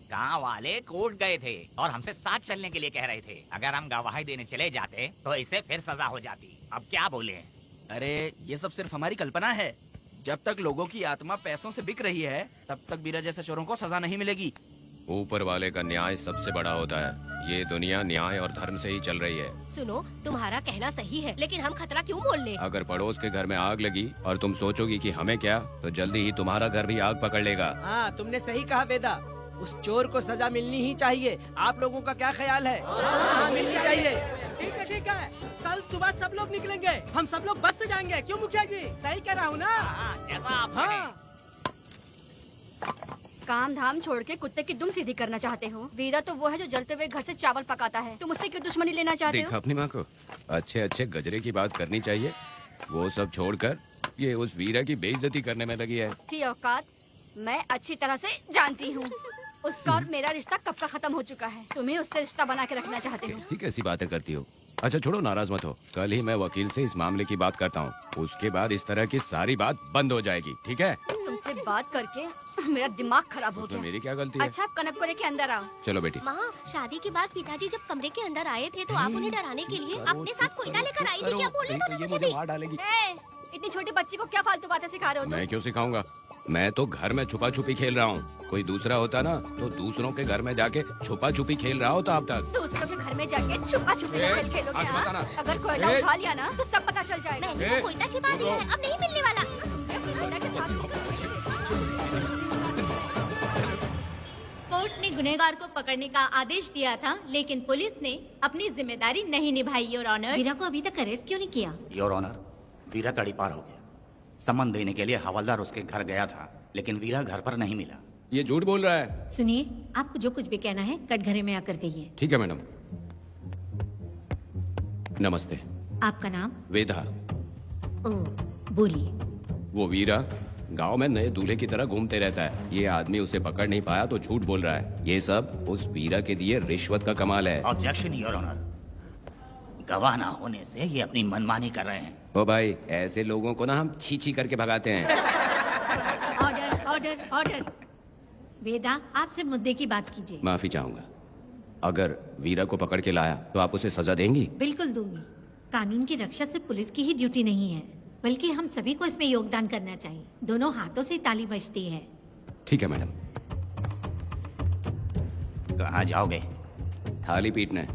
गांव वाले कोर्ट गए थे और हमसे साथ चलने के लिए कह रहे थे। अगर हम गवाही देने चले जाते तो इसे फिर सजा हो जाती। अब क्या बोले? अरे ये सब सिर्फ हमारी कल्पना है। जब तक लोगों की आत्मा पैसों से बिक रही है, तब तक वीरा जैसे चोरों को सजा नहीं मिलेगी। ऊपर वाले का न्याय सबसे बड़ा होता है। ये दुनिया न्याय और धर्म से ही चल रही है। सुनो, तुम्हारा कहना सही है, लेकिन हम खतरा क्यों मोल ले? अगर पड़ोस के घर में आग लगी और तुम सोचोगी कि हमें क्या, तो जल्दी ही तुम्हारा घर भी आग पकड़ लेगा। हाँ, तुमने सही कहा वेदा। उस चोर को सजा मिलनी ही चाहिए। आप लोगों का क्या ख्याल है? हाँ, मिलनी चाहिए। ठीक है। कल सुबह सब लोग निकलेंगे। हम सब लोग बस से जाएंगे। क्यों मुखिया जी? सही कह रहा हूँ ना? जैसा आप काम धाम छोड़ के कुत्ते की दुम सीधी करना चाहते हो। वीरा तो वो है जो जलते हुए घर से चावल पकाता है। तुम उससे क्यों दुश्मनी लेना चाहते देखा हो? अपनी माँ को, अच्छे अच्छे गजरे की बात करनी चाहिए। वो सब छोड़कर ये उस वीरा की बेइज्जती करने में लगी है। उसकी औकात मैं अच्छी तरह से जानती हूँ। उसका और मेरा रिश्ता कब का खत्म हो चुका है। तुम्हें उससे रिश्ता बना के रखना चाहते हो। कैसी कैसी बातें करती हो। अच्छा छोड़ो, नाराज मत हो। कल ही मैं वकील से इस मामले की बात करता हूँ। उसके बाद इस तरह की सारी बात बंद हो जाएगी, ठीक है? तुमसे बात करके मेरा दिमाग खराब हो उसमें गया। मेरी क्या गलती है? अच्छा, आप कनक को लेके अंदर आओ। चलो बेटी। माँ, शादी के बाद पिताजी जब कमरे के अंदर आए थे तो आप उन्हें डराने के लिए अपने साथ कोयता लेकर आई थी। क्या बोल रहे थे मुझे भी? इतनी छोटी बच्ची को क्या फालतू बातें सिखा रहे हो तुम? मैं क्यों सिखाऊंगा? मैं तो घर में छुपा छुपी खेल रहा हूँ। कोई दूसरा होता ना तो दूसरों के घर में जाके छुपा छुपी खेल रहा होता अब तक। दूसरों के घर में जाके छुपा छुपी खेल खेलोगे? हाँ? अगर कोयला उठा लिया ना तो सब पता चल जाएगा। मैंने वो कोयता छिपा दिया है, अब नहीं मिलने वाला। कोर्ट ने गुनहगार को पकड़ने का आदेश दिया था, लेकिन पुलिस ने अपनी जिम्मेदारी नहीं निभाई। योर ऑनर, वीरा को अभी तक अरेस्ट क्यों नहीं किया? योर ऑनर, वीरा तड़ी पार हो गया। सम्मन देने के लिए हवलदार उसके घर गया था, लेकिन वीरा घर पर नहीं मिला। ये झूठ बोल रहा है। सुनिए, आपको जो कुछ भी कहना है कटघरे में आकर कहिए। ठीक है मैडम। नमस्ते। आपका नाम? वेदा। ओ, बोलिए। वो वीरा गांव में नए दूल्हे की तरह घूमते रहता है। ये आदमी उसे पकड़ नहीं पाया तो झूठ बोल रहा है। ये सब उस वीरा के दिए रिश्वत का कमाल है। Objection your honour. गवाह ना होने से ये अपनी मनमानी कर रहे हैं। ओ भाई, ऐसे लोगों को ना हम छी छी करके भगाते हैं। Order, order, order. वेदा, आपसे मुद्दे की बात कीजिए। माफी चाहूंगा। अगर वीरा को पकड़ के लाया तो आप उसे सजा देंगी? बिल्कुल दूंगी। कानून की रक्षा से पुलिस की ही ड्यूटी नहीं है, बल्कि हम सभी को इसमें योगदान करना चाहिए। दोनों हाथों से ताली बजती है। ठीक है मैडम। कहाँ जाओगे? थाली पीटने।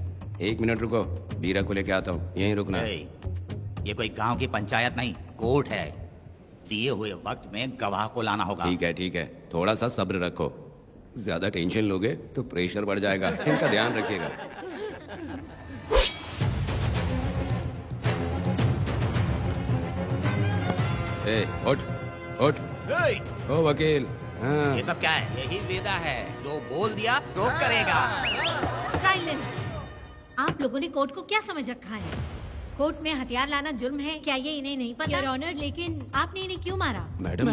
1 मिनट रुको, वीरा को लेके आता हूँ। यहीं रुकना है। ये कोई गांव की पंचायत नहीं, कोर्ट है। दिए हुए वक्त में गवाह को लाना होगा। ठीक है। थोड़ा सा सब्र रखो। ज्यादा टेंशन लोगे तो प्रेशर बढ़ जाएगा। इनका ध्यान रखिएगा। उठ। ओ वकील। हाँ। ये सब क्या है? यही वेदा है, जो बोल दिया तो करेगा। साइलेंस। आप लोगों ने कोर्ट को क्या समझ रखा है? कोर्ट में हथियार लाना जुर्म है, क्या ये इन्हें नहीं पता? योर ऑनर, लेकिन आपने इन्हें क्यों मारा? मैडम,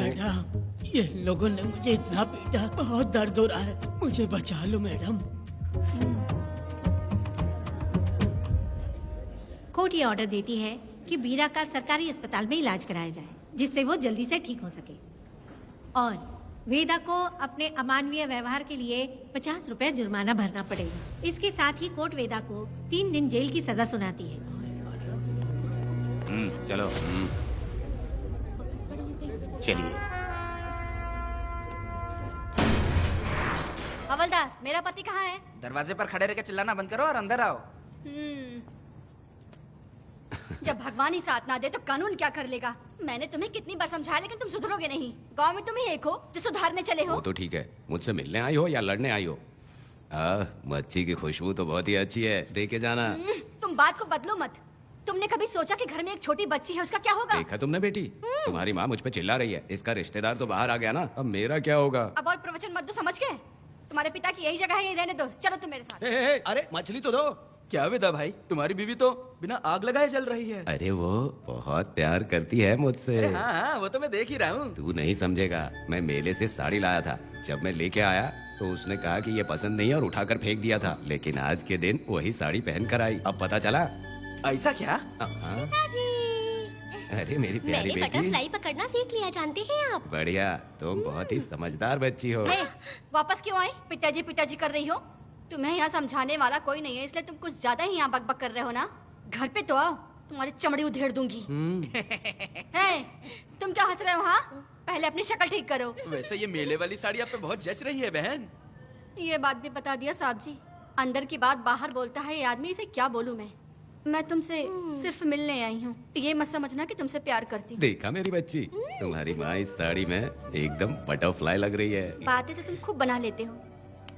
ये लोगों ने मुझे इतना पीटा, बहुत दर्द हो रहा है। मुझे बचा लो मैडम। कोर्ट ये ऑर्डर देती है कि वीरा का सरकारी अस्पताल में इलाज कराया जाए, जिससे वो जल्दी से ठीक हो सके। और वेदा को अपने अमानवीय व्यवहार के लिए 50 रुपए जुर्माना भरना पड़ेगा। इसके साथ ही कोर्ट वेदा को 3 दिन जेल की सजा सुनाती है। चलो। चलिए। हवलदार, मेरा पति कहाँ है? दरवाजे पर खड़े रहकर चिल्लाना बंद करो और अंदर आओ। जब भगवान ही साथ ना दे तो कानून क्या कर लेगा? मैंने तुम्हें कितनी बार समझाया, लेकिन तुम सुधरोगे नहीं। गांव में तुम ही एक हो जो सुधारने चले हो। वो तो ठीक है। मुझसे मिलने आई हो या लड़ने आई हो? मच्छी की खुशबू तो बहुत ही अच्छी है, दे के जाना। तुम बात को बदलो मत। तुमने कभी सोचा कि घर में एक छोटी बच्ची है, उसका क्या होगा? देखा तुमने बेटी, तुम्हारी माँ मुझ पे चिल्ला रही है। इसका रिश्तेदार तो बाहर आ गया ना, अब मेरा क्या होगा? अब और प्रवचन मत दो, समझ गए? तुम्हारे पिता की यही जगह है, यही रहने दो। चलो तुम मेरे साथ। अरे मछली तो दो। क्या वेदा भाई, तुम्हारी बीवी तो बिना आग लगाए चल रही है। अरे वो बहुत प्यार करती है मुझसे। हाँ, वो तो मैं देख ही रहा हूँ। तू नहीं समझेगा। मैं मेले से साड़ी लाया था, जब मैं लेके आया तो उसने कहा कि ये पसंद नहीं है और उठाकर फेंक दिया था, लेकिन आज के दिन वही साड़ी पहन कर आई। अब पता चला। ऐसा क्या? पिताजी, अरे मेरी प्यारी मैंने बेटी, बटरफ्लाई पकड़ना सीख लिया, जानते हैं आप? बढ़िया, तुम बहुत ही समझदार बच्ची हो। वापस क्यों आई? पिताजी पिताजी कर रही हो? तुम्हें यहाँ समझाने वाला कोई नहीं है, इसलिए तुम कुछ ज्यादा ही यहाँ बकबक कर रहे हो ना। घर पे तो आओ, तुम्हारी चमड़ी उधेड़ दूंगी। है, तुम क्या हंस रहे हो? हाँ, पहले अपनी शक्ल ठीक करो। वैसे ये मेले वाली साड़ी आप पे बहुत जच रही है बहन। ये बात भी बता दिया साहब जी, अंदर की बात बाहर बोलता है ये आदमी, इसे क्या बोलूं मैं तुमसे सिर्फ मिलने आई हूँ, ये मत समझना कि तुमसे प्यार करती हूँ। देखा मेरी बच्ची, तुम्हारी माँ इस साड़ी में एकदम बटरफ्लाई लग रही है। बातें तो तुम खूब बना लेते हो।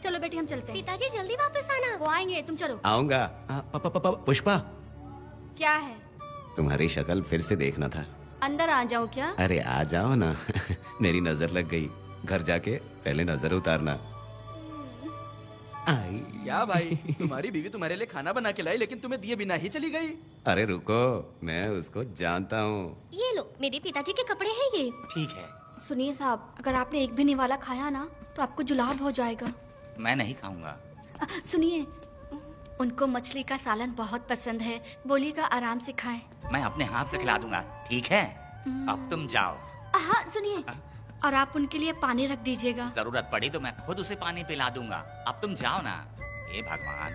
चलो बेटी हम चलते हैं। पिताजी जल्दी वापस आना। वो आएंगे, तुम चलो। आऊंगा। पुष्पा, क्या है? तुम्हारी शक्ल फिर से देखना था। अंदर आ जाओ क्या? अरे आ जाओ ना। मेरी नजर लग गई, घर जाके पहले नजर उतारना। क्या भाई, तुम्हारी बीवी तुम्हारे लिए खाना बना के लाई, लेकिन तुम्हें दिए बिना ही चली गई। अरे रुको, मैं उसको जानता हूँ। ये लो, मेरे पिताजी के कपड़े हैं ये। ठीक है। सुनिए साहब, अगर आपने एक भी निवाला खाया ना तो आपको जुलाब हो जाएगा। मैं नहीं खाऊंगा। सुनिए, उनको मछली का सालन बहुत पसंद है, बोलिएगा आराम से खाएं। मैं अपने हाथ से खिला दूंगा, ठीक है? अब तुम जाओ। हाँ सुनिए, और आप उनके लिए पानी रख दीजिएगा। जरूरत पड़ी तो मैं खुद उसे पानी पिला दूंगा। अब तुम जाओ ना। हे भगवान।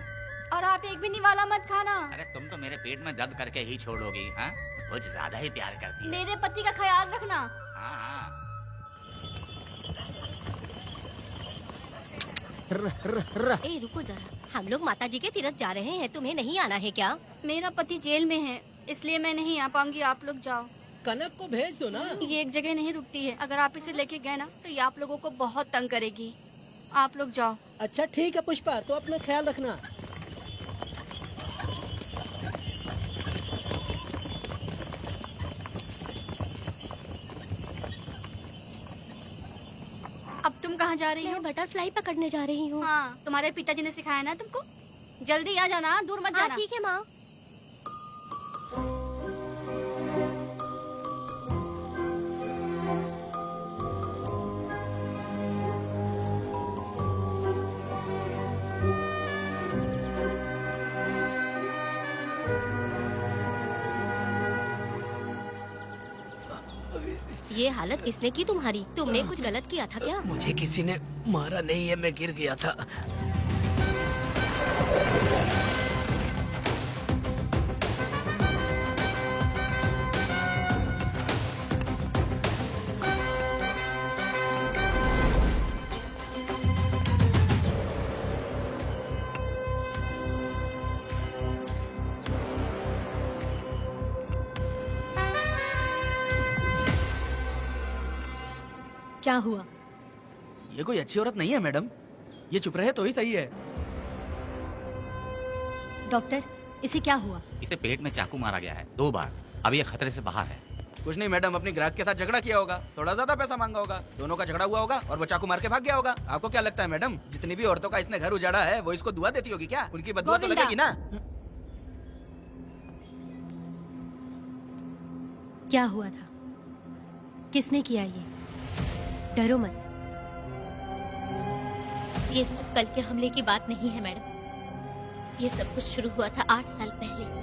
और आप एक भी निवाला मत खाना। अरे तुम तो मेरे पेट में दर्द करके ही छोड़ोगी। हाँ, कुछ ज्यादा ही प्यार करती है। मेरे पति का ख्याल रखना। हाँ। ए रुको जरा, हम लोग माता जी के तीर्थ जा रहे हैं, तुम्हें नहीं आना है क्या? मेरा पति जेल में है, इसलिए मैं नहीं आ पाऊंगी, आप लोग जाओ। कनक को भेज दो ना। ये एक जगह नहीं रुकती है, अगर आप इसे लेके गए ना तो ये आप लोगों को बहुत तंग करेगी। आप लोग जाओ। अच्छा ठीक है पुष्पा, तो अपना ख्याल रखना। अब तुम कहाँ जा रही हो? बटरफ्लाई पकड़ने जा रही हूँ। हाँ, तुम्हारे पिताजी ने सिखाया ना तुमको। जल्दी आ जाना, दूर मत जाना। ठीक है माँ। ये हालत किसने की तुम्हारी? तुमने कुछ गलत किया था क्या? मुझे किसी ने मारा नहीं है, मैं गिर गया था। क्या हुआ? ये कोई अच्छी औरत नहीं है मैडम, ये चुप रहे तो ही सही है। डॉक्टर, इसे क्या हुआ? इसे पेट में चाकू मारा गया है 2 बार। अब ये खतरे से बाहर है। कुछ नहीं मैडम, अपनी ग्राहक के साथ झगड़ा किया होगा, थोड़ा ज्यादा पैसा मांगा होगा, दोनों का झगड़ा हुआ होगा और वो चाकू मार के भाग गया होगा। आपको क्या लगता है मैडम, जितनी भी औरतों का इसने घर उजाड़ा है वो इसको दुआ देती होगी क्या? उनकी बदुआ तो लगेगी ना। क्या हुआ था? किसने किया ये? डरो मत। ये सिर्फ कल के हमले की बात नहीं है मैडम, ये सब कुछ शुरू हुआ था 8 साल पहले।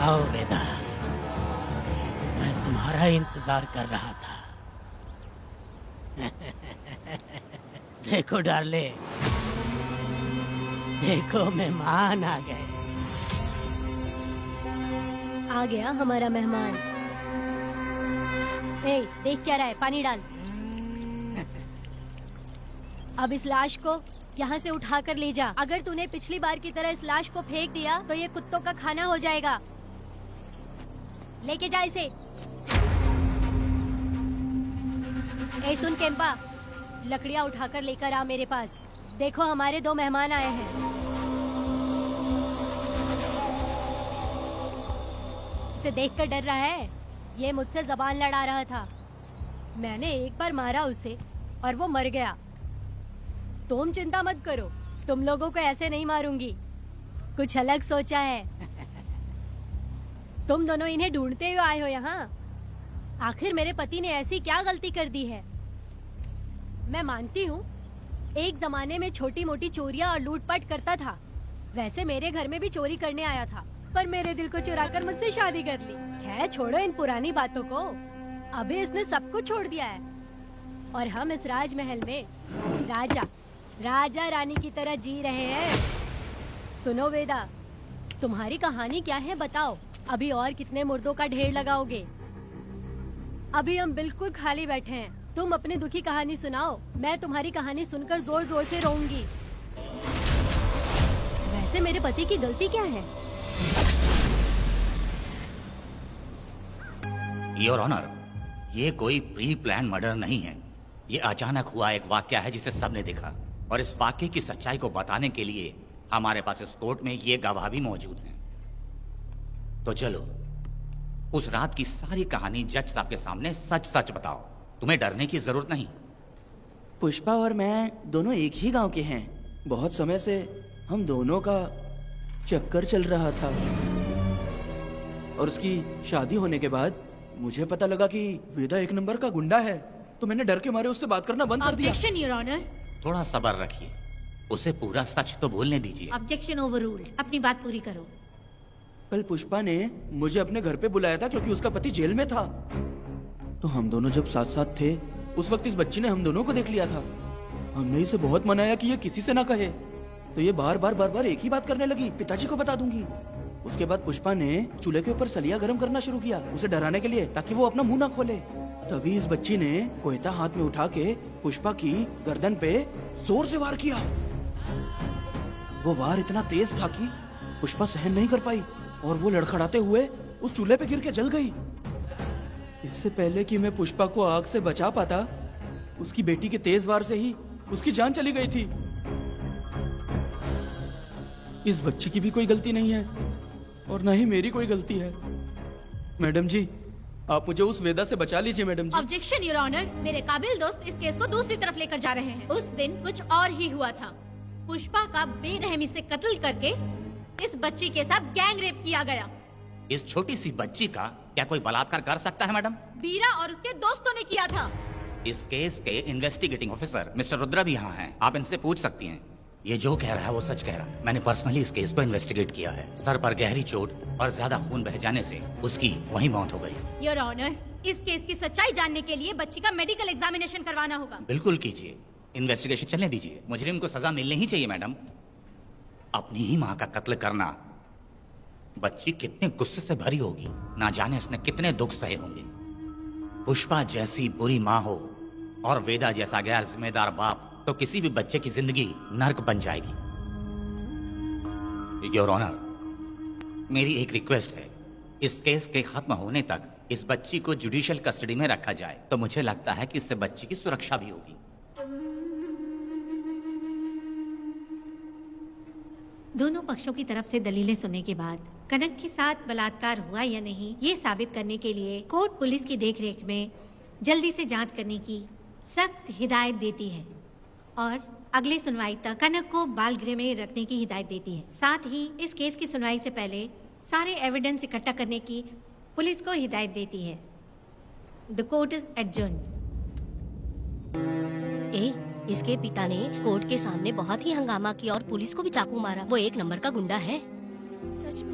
आओ वेदा, मैं तुम्हारा इंतजार कर रहा था। देखो डार्ले, देखो मेहमान आ गए। आ गया हमारा मेहमान। ए, देख क्या रहा है, पानी डाल। अब इस लाश को यहाँ से उठा कर ले जा। अगर तूने पिछली बार की तरह इस लाश को फेंक दिया तो ये कुत्तों का खाना हो जाएगा। लेके जा इसे। ए सुन केम्पा, लकड़ियाँ उठाकर लेकर आ मेरे पास। देखो हमारे 2 मेहमान आए हैं। इसे देखकर डर रहा है? ये मुझसे जबान लड़ा रहा था। मैंने एक बार मारा उसे और वो मर गया। तुम चिंता मत करो, तुम लोगों को ऐसे नहीं मारूंगी। कुछ अलग सोचा है। तुम दोनों इन्हें ढूंढते हुए आए हो यहाँ। आखिर मेरे पति ने ऐसी क्या गलती कर दी है? मैं मानती हूँ एक जमाने में छोटी मोटी चोरियां और लूटपाट करता था। वैसे मेरे घर में भी चोरी करने आया था, पर मेरे दिल को चुराकर मुझसे शादी कर ली। खैर छोड़ो इन पुरानी बातों को। अभी इसने सब कुछ छोड़ दिया है और हम इस राजमहल में राजा रानी की तरह जी रहे हैं। सुनो वेदा, तुम्हारी कहानी क्या है बताओ? अभी और कितने मुर्दों का ढेर लगाओगे? अभी हम बिल्कुल खाली बैठे हैं। तुम अपनी दुखी कहानी सुनाओ, मैं तुम्हारी कहानी सुनकर जोर जोर से रोऊंगी। वैसे मेरे पति की गलती क्या है? योर ऑनर, ये कोई प्री प्लान मर्डर नहीं है। ये अचानक हुआ एक वाकया है जिसे सबने देखा, और इस वाकये की सच्चाई को बताने के लिए हमारे पास इस कोर्ट में ये गवाह भी मौजूद हैं। तो चलो उस रात की सारी कहानी जज साहब के सामने सच सच बताओ। तुम्हें डरने की जरूरत नहीं। पुष्पा और मैं दोनों एक ही गांव के हैं। बहुत समय से हम दोनों का चक्कर चल रहा था, और उसकी शादी होने के बाद मुझे पता लगा कि वेदा एक नंबर का गुंडा है, तो मैंने डर के मारे उससे बात करना बंद कर दिया। Objection your honour. थोड़ा सब्र रखिए, उसे पूरा सच तो बोलने दीजिए। Objection overruled. अपनी बात पूरी करो। कल पुष्पा ने मुझे अपने घर पे बुलाया था क्योंकि उसका पति जेल में था। तो हम दोनों जब साथ साथ थे उस वक्त इस बच्ची ने हम दोनों को देख लिया था। हमने इसे बहुत मनाया कि ये किसी से ना कहे, तो ये बार बार एक ही बात करने लगी, पिताजी को बता दूंगी। उसके बाद पुष्पा ने चूल्हे के ऊपर सलिया गर्म करना शुरू किया उसे डराने के लिए, ताकि वो अपना मुंह ना खोले। तभी इस बच्ची ने कोयता हाथ में उठा के पुष्पा की गर्दन पे जोर से वार किया। वो वार इतना तेज था कि पुष्पा सहन नहीं कर पाई और वो लड़खड़ाते हुए उस चूल्हे पे गिर के जल गई। इससे पहले कि मैं पुष्पा को आग से बचा पाता, उसकी बेटी के तेज वार से ही उसकी जान चली गई थी। इस बच्ची की भी कोई गलती नहीं है और न ही मेरी कोई गलती है। मैडम जी, आप मुझे उस वेदा से बचा लीजिए madam ji. Objection your honour. मेरे काबिल दोस्त इस केस को दूसरी तरफ लेकर जा रहे हैं। उस दिन कुछ और ही हुआ था। पुष्पा का बेरहमी से कत्ल करके इस बच्ची के साथ गैंग रेप किया गया। इस छोटी सी बच्ची का क्या कोई बलात्कार कर सकता है मैडम? बीरा और उसके दोस्तों ने किया था। इस केस के इन्वेस्टिगेटिंग ऑफिसर मिस्टर रुद्रा भी यहाँ हैं। आप इनसे पूछ सकती हैं। ये जो कह रहा है वो सच कह रहा है। मैंने पर्सनली इस केस को इन्वेस्टिगेट किया है। सर पर गहरी चोट और ज्यादा खून बह जाने से उसकी वहीं मौत हो गई। योर ऑनर, इस केस की सच्चाई जानने के लिए बच्ची का मेडिकल एग्जामिनेशन करवाना होगा। बिल्कुल कीजिए, इन्वेस्टिगेशन चलने दीजिए। मुजरिम को सजा मिलनी ही चाहिए मैडम। अपनी ही माँ का कत्ल करना, बच्ची कितने गुस्से से भरी होगी, ना जाने इसने कितने दुख सहे होंगे। पुष्पा जैसी बुरी माँ हो और वेदा जैसा गैर जिम्मेदार बाप, तो किसी भी बच्चे की जिंदगी नर्क बन जाएगी। योर ऑनर, मेरी एक रिक्वेस्ट है, इस केस के खत्म होने तक इस बच्ची को जुडिशियल कस्टडी में रखा जाए, तो मुझे लगता है कि इससे बच्ची की सुरक्षा भी होगी। दोनों पक्षों की तरफ से दलीलें सुनने के बाद कनक के साथ बलात्कार हुआ या नहीं, ये साबित करने के लिए कोर्ट पुलिस की देखरेख में जल्दी से जांच करने की सख्त हिदायत देती है और अगले सुनवाई तक कनक को बाल गृह में रखने की हिदायत देती है। साथ ही इस केस की सुनवाई से पहले सारे एविडेंस इकट्ठा करने की पुलिस को हिदायत देती है। The court is adjourned. इसके पिता ने कोर्ट के सामने बहुत ही हंगामा किया और पुलिस को भी चाकू मारा। वो एक नंबर का गुंडा है। सच में?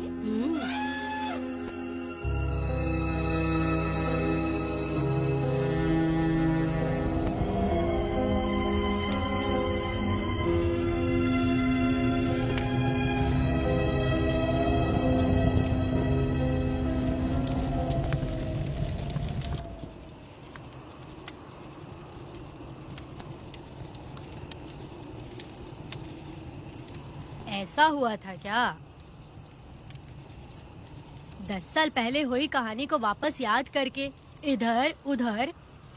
ऐसा हुआ था क्या? 10 साल पहले हुई कहानी को वापस याद करके इधर उधर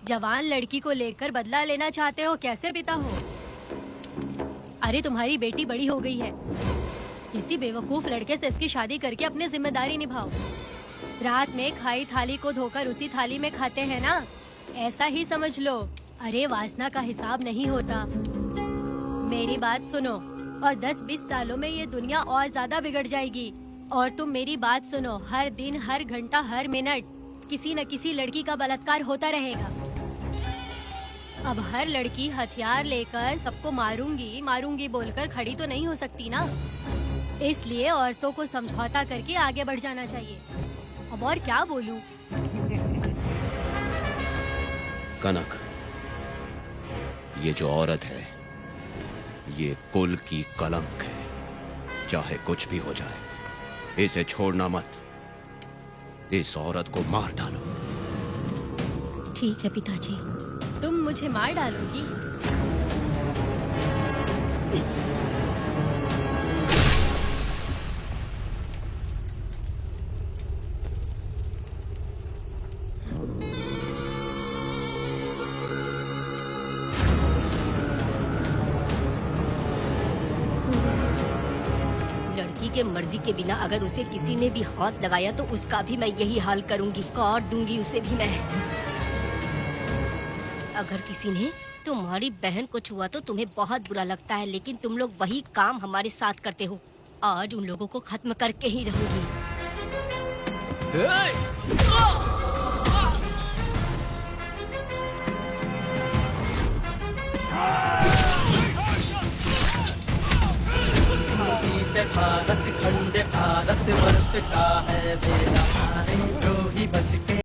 जवान लड़की को लेकर बदला लेना चाहते हो? कैसे पिता हो? अरे तुम्हारी बेटी बड़ी हो गई है, किसी बेवकूफ लड़के से इसकी शादी करके अपनी जिम्मेदारी निभाओ। रात में खाई थाली को धोकर उसी थाली में खाते हैं ना, ऐसा ही समझ लो। अरे वासना का हिसाब नहीं होता। मेरी बात सुनो, और 10-20 सालों में ये दुनिया और ज्यादा बिगड़ जाएगी। और तुम मेरी बात सुनो, हर दिन, हर घंटा, हर मिनट किसी न किसी लड़की का बलात्कार होता रहेगा। अब हर लड़की हथियार लेकर सबको मारूंगी मारूंगी बोलकर खड़ी तो नहीं हो सकती ना, इसलिए औरतों को समझौता करके आगे बढ़ जाना चाहिए। अब और क्या बोलूं? कनक, ये जो औरत है ये कुल की कलंक है। चाहे कुछ भी हो जाए, इसे छोड़ना मत। इस औरत को मार डालो। ठीक है पिताजी। तुम मुझे मार डालोगी? लड़की के मर्जी के बिना अगर उसे किसी ने भी हाथ लगाया तो उसका भी मैं यही हाल करूंगी, काट दूंगी उसे भी मैं। अगर किसी ने तुम्हारी बहन को छुआ तो तुम्हें बहुत बुरा लगता है, लेकिन तुम लोग वही काम हमारे साथ करते हो। आज उन लोगों को खत्म करके ही रहूंगी। भारत खंड भारत वर्ष का है बेड़ा, सारे द्रोही बच के।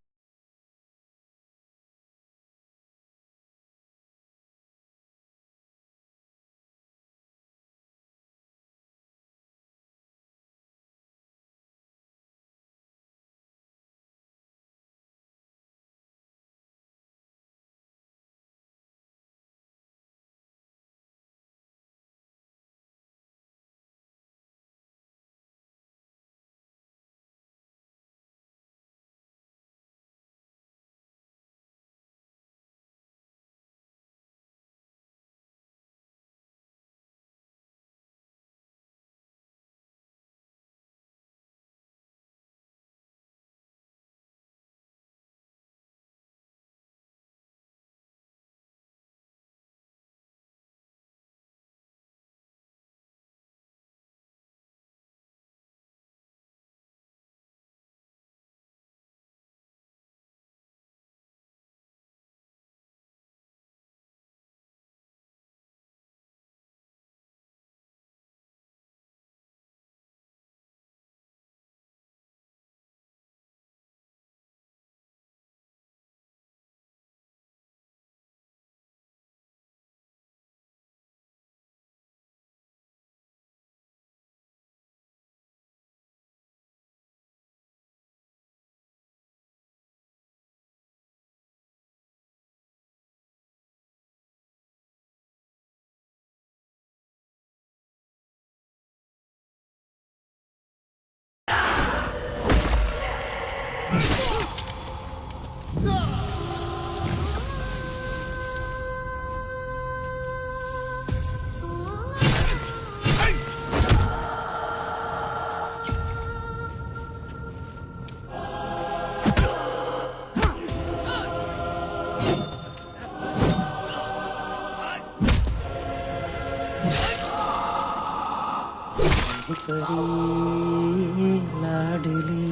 लाडली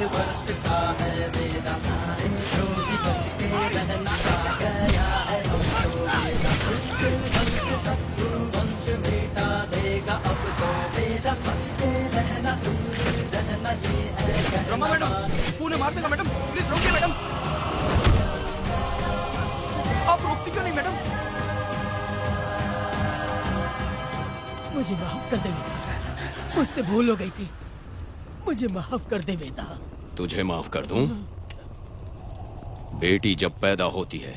वर्ष का है वेदा सारे रोगी बच के रहना आ गया है हमको वेदा वंश शत्रु वंश बेटा देगा अब तो वेदा बच के रहना दूर रहना ये है रमा मैडम पुणे मार देगा मैडम, प्लीज रोकिए मैडम। आप रोकती क्यों नहीं मैडम? मुझे माफ कर दे वेदा, मुझसे भूल हो गई थी, मुझे माफ कर दे वेदा। तुझे माफ कर दूं? बेटी जब पैदा होती है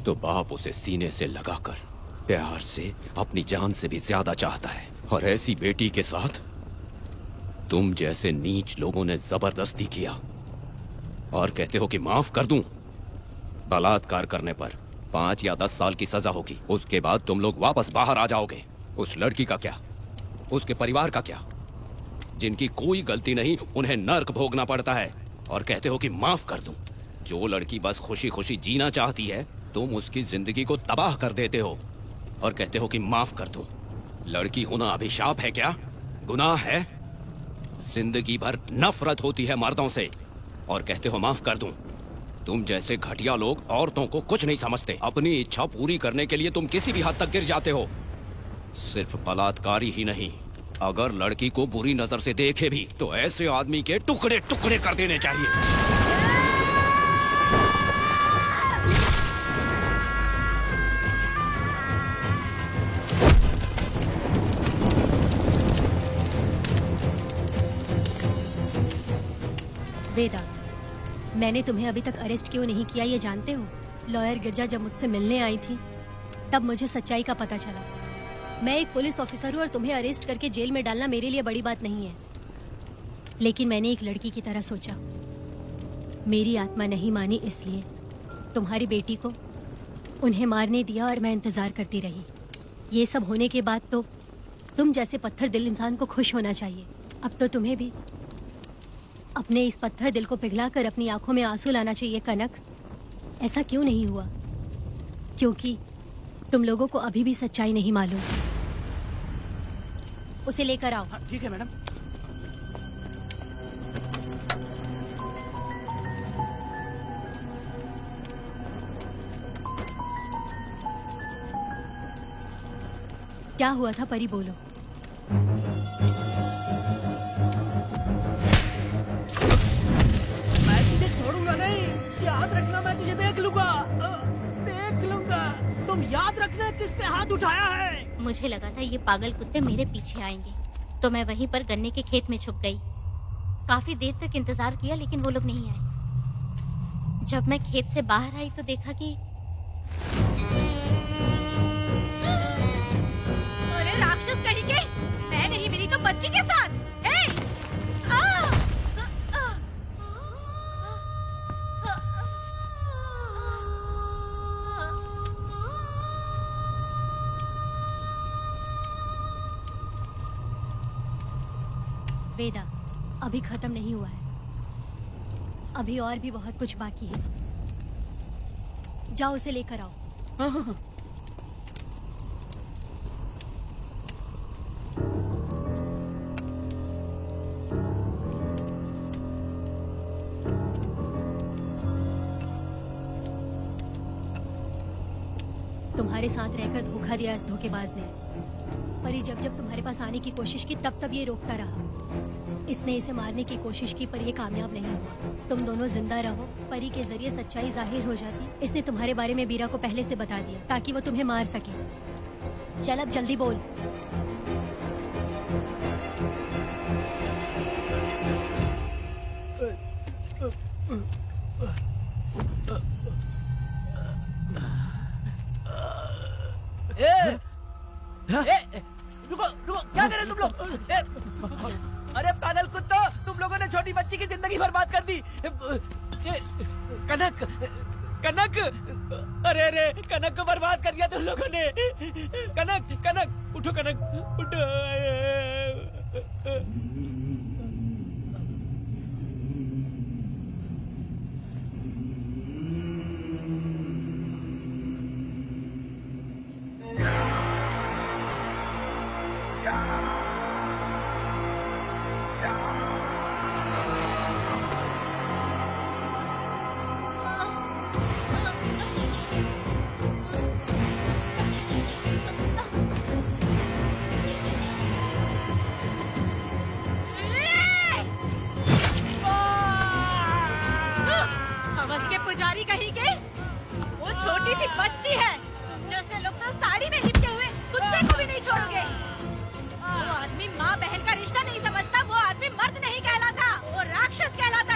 तो बाप उसे सीने से लगाकर प्यार से अपनी जान से भी ज्यादा चाहता है, और ऐसी बेटी के साथ तुम जैसे नीच लोगों ने जबरदस्ती किया और कहते हो कि माफ कर दूं। बलात्कार करने पर 5 या 10 साल की सजा होगी, उसके बाद तुम लोग वापस बाहर आ जाओगे। उस लड़की का क्या, उसके परिवार का क्या, जिनकी कोई गलती नहीं उन्हें नर्क भोगना पड़ता है, और कहते हो कि माफ कर दूं। जो लड़की बस खुशी खुशी जीना चाहती है तुम उसकी जिंदगी को तबाह कर देते हो और कहते हो कि माफ कर दूं। लड़की होना अभिशाप है क्या, गुनाह है? जिंदगी भर नफरत होती है मर्दों से और कहते हो माफ कर दूं। तुम जैसे घटिया लोग औरतों को कुछ नहीं समझते। अपनी इच्छा पूरी करने के लिए तुम किसी भी हद तक गिर जाते हो। सिर्फ बलात्कारी ही नहीं, अगर लड़की को बुरी नजर से देखे भी तो ऐसे आदमी के टुकड़े टुकड़े कर देने चाहिए। वेदा, मैंने तुम्हें अभी तक अरेस्ट क्यों नहीं किया ये जानते हो? लॉयर गिरजा जब मुझसे मिलने आई थी तब मुझे सच्चाई का पता चला। मैं एक पुलिस ऑफिसर हूँ और तुम्हें अरेस्ट करके जेल में डालना मेरे लिए बड़ी बात नहीं है, लेकिन मैंने एक लड़की की तरह सोचा। मेरी आत्मा नहीं मानी, इसलिए तुम्हारी बेटी को उन्हें मारने दिया और मैं इंतजार करती रही। ये सब होने के बाद तो तुम जैसे पत्थर दिल इंसान को खुश होना चाहिए। अब तो तुम्हें भी अपने इस पत्थर दिल को पिघलाकर अपनी आंखों में आंसू लाना चाहिए। कनक, ऐसा क्यों नहीं हुआ? क्योंकि तुम लोगों को अभी भी सच्चाई नहीं मालूम। उसे लेकर आओ। ठीक है मैडम। क्या हुआ था परी, बोलो। छोड़ूंगा नहीं, याद रखना, मैं तुझे देख लूंगा, देख लूंगा। तुम याद रखना किस पे हाथ उठाया है। मुझे लगा था ये पागल कुत्ते मेरे पीछे आएंगे, तो मैं वहीं पर गन्ने के खेत में छुप गई। काफी देर तक इंतजार किया लेकिन वो लोग नहीं आए। जब मैं खेत से बाहर आई तो देखा कि अरे राक्षस कहीं के, मैं नहीं मिली तो बच्ची के साथ। वेदा, अभी खत्म नहीं हुआ है, अभी और भी बहुत कुछ बाकी है। जाओ उसे लेकर आओ। हाँ। तुम्हारे साथ रहकर धोखा दिया इस धोखेबाज ने। परी जब जब तुम्हारे पास आने की कोशिश की तब तब ये रोकता रहा। इसने इसे मारने की कोशिश की पर ये कामयाब नहीं हुआ। तुम दोनों जिंदा रहो, परी के जरिए सच्चाई जाहिर हो जाती। इसने तुम्हारे बारे में बीरा को पहले से बता दिया ताकि वो तुम्हें मार सके। चल अब जल्दी बोल। रुको रुको, क्या कर रहे तुम लोग? अरे पागल कुत्तो, तुम लोगों ने छोटी बच्ची की जिंदगी बर्बाद कर दी। कनक, कनक, अरे अरे कनक को बर्बाद कर दिया तुम लोगों ने। कनक, कनक उठो, कनक उठो। पुजारी कहीं के वो छोटी सी बच्ची है जैसे लोग तो साड़ी में लिपटे हुए कुत्ते को भी नहीं छोड़ोगे। वो आदमी माँ बहन का रिश्ता नहीं समझता, वो आदमी मर्द नहीं कहलाता, वो राक्षस कहलाता